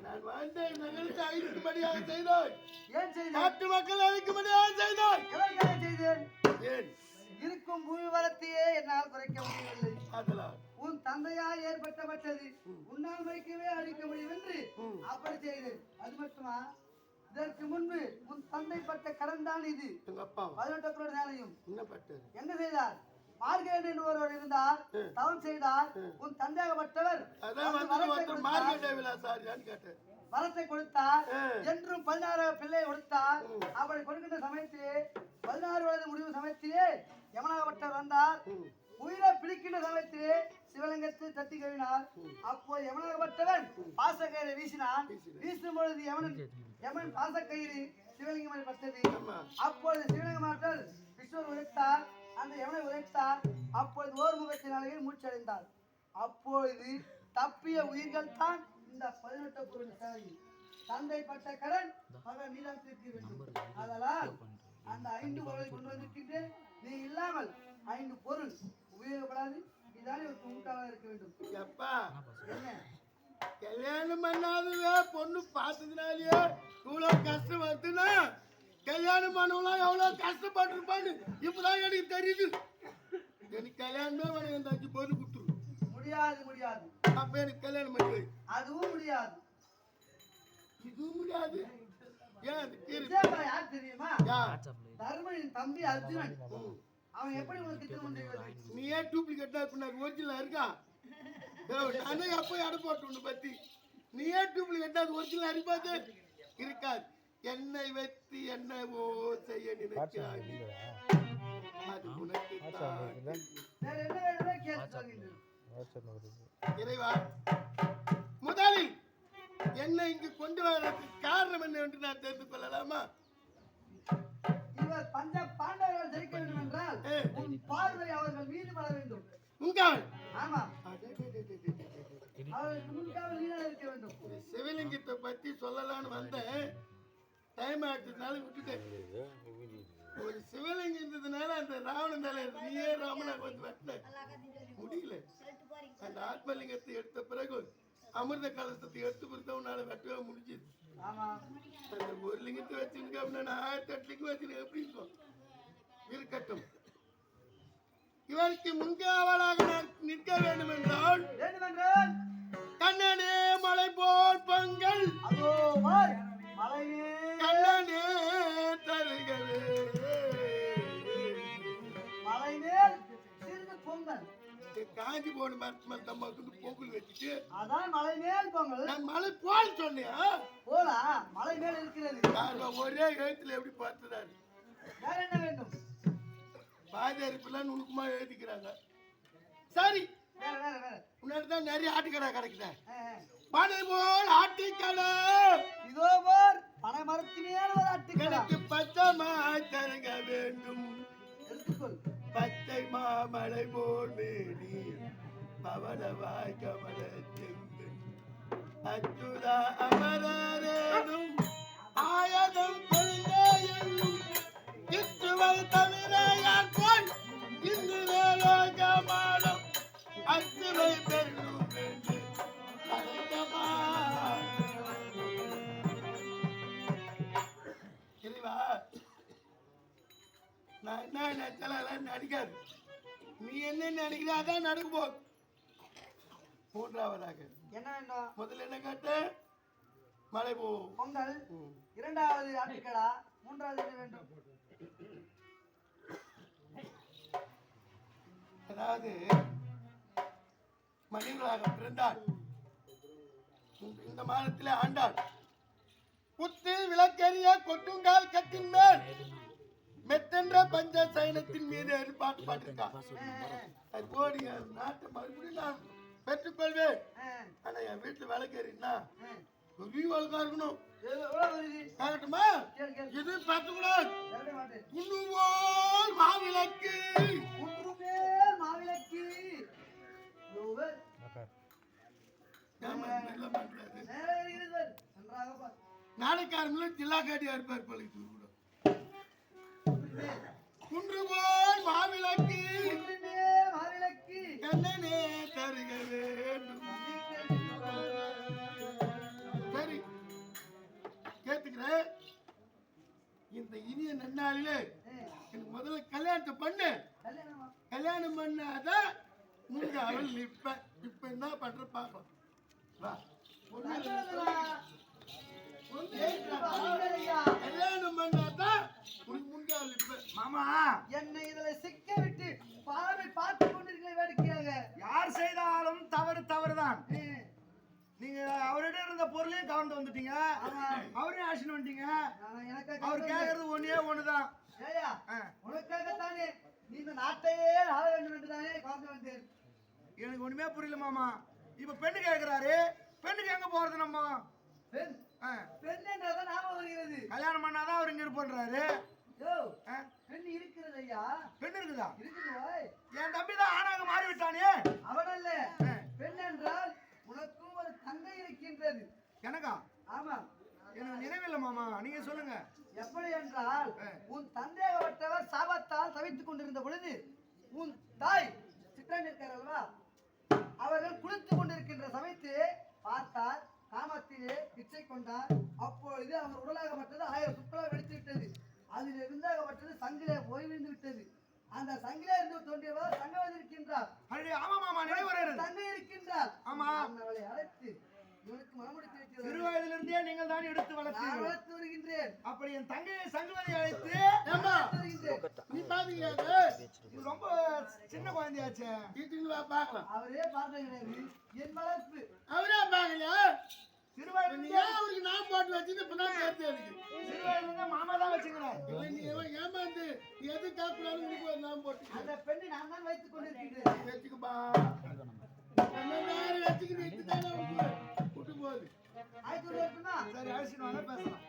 நான் வாழ்ந்த நகரத்தை அழிக்கும்படியாக செய்தாய் ஏன் செய்தேன்? நாட்டு மக்கள் அழிக்கும்படியாக செய்தாய் எதற்காக செய்தேன்? ஏன் இருக்கும் பூமி வளத்தையே என்னால் குறைக்க முடியவில்லை. அதனால் உன் தந்தையால் ஏற்பட்டப்பட்டது உன்னால் வைக்கவே அழிக்க முடியும் என்று அப்படி செய்தேன். அது மட்டுமா, இதற்கு முன்பு உன் தந்தை பட்ட கடன் தான் இது. எங்க அப்பா 18 crore சேனையும் என்ன பட்டாரு என்ன செய்தார்? மார்கேட் என்று ஒருவர் இருந்தார், தவம் செய்தார். உன் தந்தையாகப்பட்டவர் அதான் வந்து ஒருத்தர் மார்க்கெட்டை விலாசாரியான்னு கேட்டார். வரத்தை கொடுத்தார். என்றும் 16 பிள்ளை கொடுத்தார். அப்படி கொடுக்கின்ற சமயத்திலே 16 வயது முடிவு சமயத்திலே யமனாகப்பட்டவர் வந்தார். உயிரை பிடிக்கின்ற சமயத்திலே சிவலிங்கத்தை தட்டி கழினார். அப்போ யமனாகப்பட்டவன் பாசக்கயிறை வீசினான். வீசும் பொழுது யமன் பாசக்கயிறு சிவலிங்கம் பட்டது. அப்பொழுது சிவலிங்கமாற்றல் விஷ்ணுவர் உரைத்தார். அந்த யமனை உரைத்தார். அப்பொழுது ஓர் முகத்தினாலேயே மூச்சடைந்தார். அப்பொழுது தப்பிய உயிர்கள் தான் இந்த 18 crore சேனை. தந்தை பட்ட கடன் மகன் நீதான் தீர்க்க வேண்டும். அதனால் அந்த 5 பொருளை கொண்டு வந்திருக்கின்றேன். நீ இல்லாமல் 5 பொருள் உபயோகப்படாது. இதானே ஒரு உண்டாக இருக்க வேண்டும். எப்பா என்ன கல்யாணம் பண்ணாதவே பொண்ணு பார்த்ததுனாலயே இவ்வளவு கஷ்டம் வருதுன்னா கல்யாணம் பண்ணவங்களாம் எவ்வளவு கஷ்டப்பட்டிருப்பான்னு இப்பதான் எனக்கு தெரியுது. எனக்கு கல்யாணமே வேணும், இந்த 5 பொருள் கொடுத்துரு. முடியாது முடியாது. அப்ப எனக்கு கல்யாணம் பண்ணி வை. அதுவும் முடியாது. இதுவும் முடியாது. ஏன் விஜயபுரம் யார் தெரியுமா? யார்? தர்மனின் தம்பி அர்ஜுனன். அவன் எப்படி உனக்கு திருமணம் செய்வது? நீ ஏன் டூப்ளிகேட்டா பின்னாடி ஒரிஜினலா இருக்கா? நானே அப்போ எடை போட்டு உன்னை பத்தி நீ ஏன் டூப்ளிகேட்டா ஒரிஜினல் அடிப்பாது இருக்காது. என்னை வைத்து என்னவோ செய்ய நினைக்கிறாய், அது உனக்கு வேற என்ன வேணுமே கேட்டு சொல்கின்றேன். இறைவா, முதலில் என்னை இங்கு கொண்டு வரதுக்கு காரணம் என்ன என்று நான் தெரிந்து கொள்ளலாமா? இவர் பஞ்ச பாண்டவர்கள் ஜெயிக்க வேண்டும் என்றால் உன் பார்வை அவர்கள் மீது வர வேண்டும். உங்கள் ஆமா, அவர்களுக்கு முன்காவல் நீதான் இருக்க வேண்டும். சிவலிங்கத்தை பத்தி சொல்லலான்னு வந்தேன், டைம் ஆயிட்டதுனால விட்டுட்டேன். ஒரு சிவலிங்கம் இருந்ததுனால அந்த ராவணன் தலை நீயே ராமனாக வந்து வெட்டின முடியல. அந்த ஆத்மலிங்கத்தை எடுத்த பிறகு அமிர்த கலசத்தை எடுத்து பிறகு உன்னால வெட்டவே முடிஞ்சது. அந்த ஒரு லிங்கத்தை வச்சுருக்க அப்படின்னா 1008 லிங்கம் வச்சுருக்க எப்படி இருக்கும்? இருக்கட்டும். இவருக்கு முன்காவலாக நான் நிற்க வேண்டும் என்றால் கண்ணனே மலை போல் பொங்கல் கண்ணனே தருகவே காஞ்சி போன மரத்து பொங்கல் வச்சுட்டு அதான் மலை மேல் பொங்கல். நான் மலை போல் சொன்னியா? போலா மலை மேல் இருக்கிறது. ஒரே எழுத்துல எப்படி பார்த்துதாரு? வேற என்ன வேண்டும்? பாஜாரிப்பெல்லாம் நுணுக்குமா எழுதிக்கிறாங்க. சரி, வேற வேற வேற முன்னாடி தான் நிறைய ஆட்டுக்கடை கிடைக்குதா? பனை போல் ஆட்டுக்கடை இதோ போர் பனை மரத்தினேல் ஒரு ஆட்டுக்கடை. எனக்கு பச்சைமா தருக வேண்டும். எடுத்துக்கொள். பச்சை மாமலை போல் மேனி பவளவாய் கமல செங்கு அச்சுதா அமரேனும் ஆயதம் கொள்ளையும் கிச்சுவை தவிர உரை பெறணும் என்று அழைக்கமா. இறைவா, நான் என்ன நினைச்சாலும் நடிக்காது. நீ என்ன நினைக்கிற அதான் நடக்கும் போது. மூன்றாவதாக என்ன வேண்டும்? முதல்ல என்ன கேட்ட? மலை போ பொங்கல், இரண்டாவது ஆட்டுக்கடா, மூன்றாவது என்ன வேண்டும்? அதாவது மனிதர்களாக பிறந்தாள். இந்த மாதத்திலே ஆண்டாள். குத்து விளக்கெரிய கொட்டுங்கால் கட்டின் மேல் மெத்தென்ற பஞ்ச சைனத்தின் மீது பாட்டு பாட்டிருக்கா. அது போடி நாட்டை மறுபடியும் நான் பெற்றுக்கொள்வேன். ஆனா என் வீட்டுல விளக்கேறினா வீவலுக்கா இருக்கணும். காட்டுமா? இது பார்த்துக்கூடாது. குண்டுவோல் மாவிளக்கு, குன்றுமேல் மாவிளக்கு. நாளைக்காரங்களும் ஜில்லா காட்டியா இருப்பார் பள்ளிக்கு கூட. குன்றுவோல் மாவிளக்கு, குன்றுமேல் மாவிளக்கு, கண்ணனே தருக வேண்டும். சரி, கேட்டுக்கிறேன். இந்த இனிய நன்னாளிலே எனக்கு முதல்ல கல்யாணத்தை பண்ணு. கல்யாணமா? கல்யாணம் பண்ணாதான் நீங்க அவள் இப்ப என்ன பண்ற பாக்கலாம். வா, ஒண்ணு கல்யாணம் பண்ணாதான் உனக்கு முன்கால் இப்ப. மாமா, என்னை இதுல சிக்க விட்டு பார்வை பார்த்து கொண்டிருக்கிற வேடிக்கையாக யார் செய்தாலும் தவறு தவறுதான். நீங்க அவர்கிட்ட இருந்த பொருளையும் கவர்ந்து வந்துட்டீங்க, அவரையும் ஆக்ஷன் வந்துட்டீங்க. அவர் கேட்கறது ஒன்னே ஒண்ணுதான். ஏயா, உனக்காகத்தானே நீ இந்த நாட்டையே ஆள வேண்டும் என்றுதானே கவர்ந்து வந்தேன். எனக்கு ஒண்ணுமே புரியல மாமா. இப்ப பெண்ணு கேட்கிறாரு, பெண்ணுக்கு எங்க போறது நம்ம? பெண் பெண் என்றதான் ஞாபகம் வருகிறது. கல்யாணம் பண்ணாதான் அவர் இங்க இருப்பாரு. யோ, பெண் இருக்கிறது ஐயா. பெண் இருக்குதா? இருக்குது ஓய். என் தம்பி தான் ஆணாக மாறி விட்டானே. அவனல்ல, பெண் என்றால் உனக்கும் ஒரு தங்கை இருக்கின்றது. எனக்கா? ஆமா. எனக்கு நினைவில்லை மாமா, நீங்க சொல்லுங்க. எப்படி என்றால் உன் தந்தையாகப்பட்டவர் சாபத்தால் தவித்துக் கொண்டிருந்த பொழுது உன் தாய் சிற்றன் இருக்கார் அல்லவா, அவர்கள் குளித்துக் கொண்டிருக்கின்ற சமயத்திலே பார்த்தார், காமத்திலே பிச்சை கொண்டார். அப்பொழுது அவர் உடலாகப்பட்டது 1000 சுற்றுலா வெடித்து விட்டது. அதில் இருந்தாகப்பட்டது சங்கிலே போய் விழுந்து விட்டது. அந்த சங்கிலே இருந்து தோன்றியவர் சங்கவதி இருக்கின்றார். ஆமா மாமா, நினைவு தங்கை இருக்கின்றார். ஆமா, அவளை அழைத்து இவனுக்கு மனமுடித்து வைக்கிறது. சிறு வயதிலிருந்தே நீங்கள் தான் எடுத்து வளர்த்து வருகின்றேன். அப்படி என் தங்கையை சங்குவதி அழைத்து நீ பாத்தீங்க, இது ரொம்ப சின்ன குழந்தையாச்சே. வீட்டுக்கு பாக்கலாம். அவரே பார்க்க கிடையாது, என் வளர்ப்பு. அவரே பாக்கலையா? சிறு வயதுல ஏன் அவருக்கு நான் போட்டு வச்சுட்டு இப்பதான் சேர்த்து எனக்கு சிறு வயதுல மாமா தான் வச்சுக்கிறேன். இல்லை, நீ ஏமாந்து நீ எது காப்பிடாலும் உனக்கு ஒரு நான் போட்டு அந்த பெண்ணை நான் தான் வைத்துக் கொண்டிருக்கின்றேன். வச்சுக்கப்பா. வச்சுக்கிட்டு இதுதானே விட்டு போகுது. ஆயிரத்தி இருக்குமா? சரி, அழைச்சிட்டு வாங்க, பேசலாம்.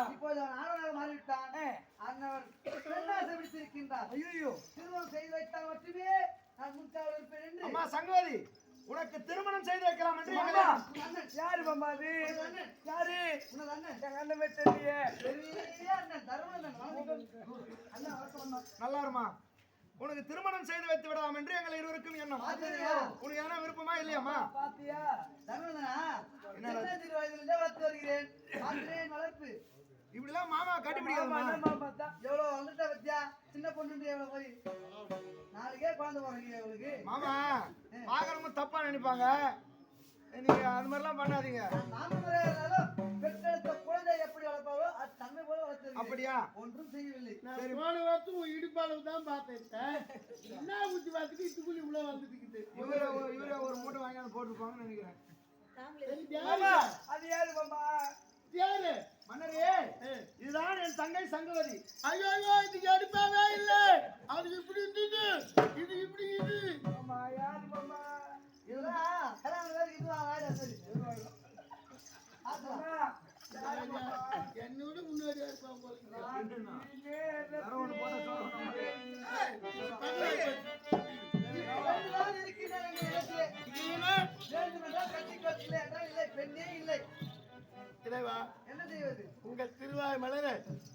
இப்போது அவன் ஆணவனாக மாறிவிட்டான். அண்ணன் பெண்ணாசை பிடித்திருக்கின்றார். ஐயோ திருமணம் செய்து வைத்தால் மட்டுமே நான் முன்காவல் இருப்பேன் என்று அம்மா சங்கவதி உனக்கு திருமணம் செய்து வைக்கலாம் என்று உனது அண்ணன் யாரு மாமா அது உனது அண்ணன் யாரு உனது அண்ணன் எங்க அண்ணன் தெரியலையே பெரிய அண்ணன் தர்மனன் அண்ணன் வணக்கம் நல்லா இருமா உனக்கு திருமணம் செய்து வைத்து விடலாம் என்று எங்கள் இருவருக்கும் எண்ணம் பாத்தியா? உனக்கு என்ன விருப்பமா இல்லையாம்மா பாத்தியா தர்மனனா சின்னஞ்சிறு வயதிலிருந்தே வளர்த்து வருகிறேன் பாத்திரேன் வளர்ப்பு இப்படி எல்லாம் மாமா கட்டிப்பிடிக்காதமா எவ்வளவு வந்துட்டா பத்தியா சின்ன பொண்ணு எவ்வளவு போய் நாளைக்கே குழந்தை போறீங்க இவளுக்கு மாமா பாக்குறவங்க தப்பா நினைப்பாங்க நீங்க அது மாதிரிலாம் பண்ணாதீங்க மாமனாரே இருந்தாலும் பெற்றெடுத்த குழந்தை எப்படி வளர்ப்பாவோ அது தன்மை போல வளர்த்து அப்படியா ஒன்றும் செய்யவில்லை நான் போன வருஷம் உன் இடுப்பாளவு தான் பார்த்தேன். என்ன ஊற்றி பார்த்துட்டு இட்டுக்குள்ளி உள்ள வந்துட்டு இவரே ஒரு மூட்டை வாங்கி அதை போட்டுருப்பாங்கன்னு நினைக்கிறேன் யாரு அது யாரு மாமா யாரு மன்னரே இதுதான் என் தங்கை சங்கவதி ஐயோ ஐயோ இதுக்கு எடுப்பாவே இல்லை. அது இப்படி இருந்தது இது இப்படி இது மாமா யாரு மாமா இதுதான் கல்யாணம் வேறு இதுவா வாடா சரி என்னோட முன்னாடியா இருப்பான் போல இருக்குது. வேற ஒண்ணு போட்டா சொல்லுங்க பெண்தான் இருக்கின்றன எங்கள் இடத்திலே. வேண்டுமென்றால் கட்டிக் கொள்கிறேன் என்றால் இல்லை பெண்ணே இல்லை இறைவா, என்ன செய்வது உங்கள் திருவாய் மலர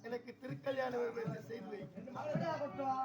எனக்கு திருக்கல்யாணம் செய்து வை. அவர்தான் ஆகட்டும்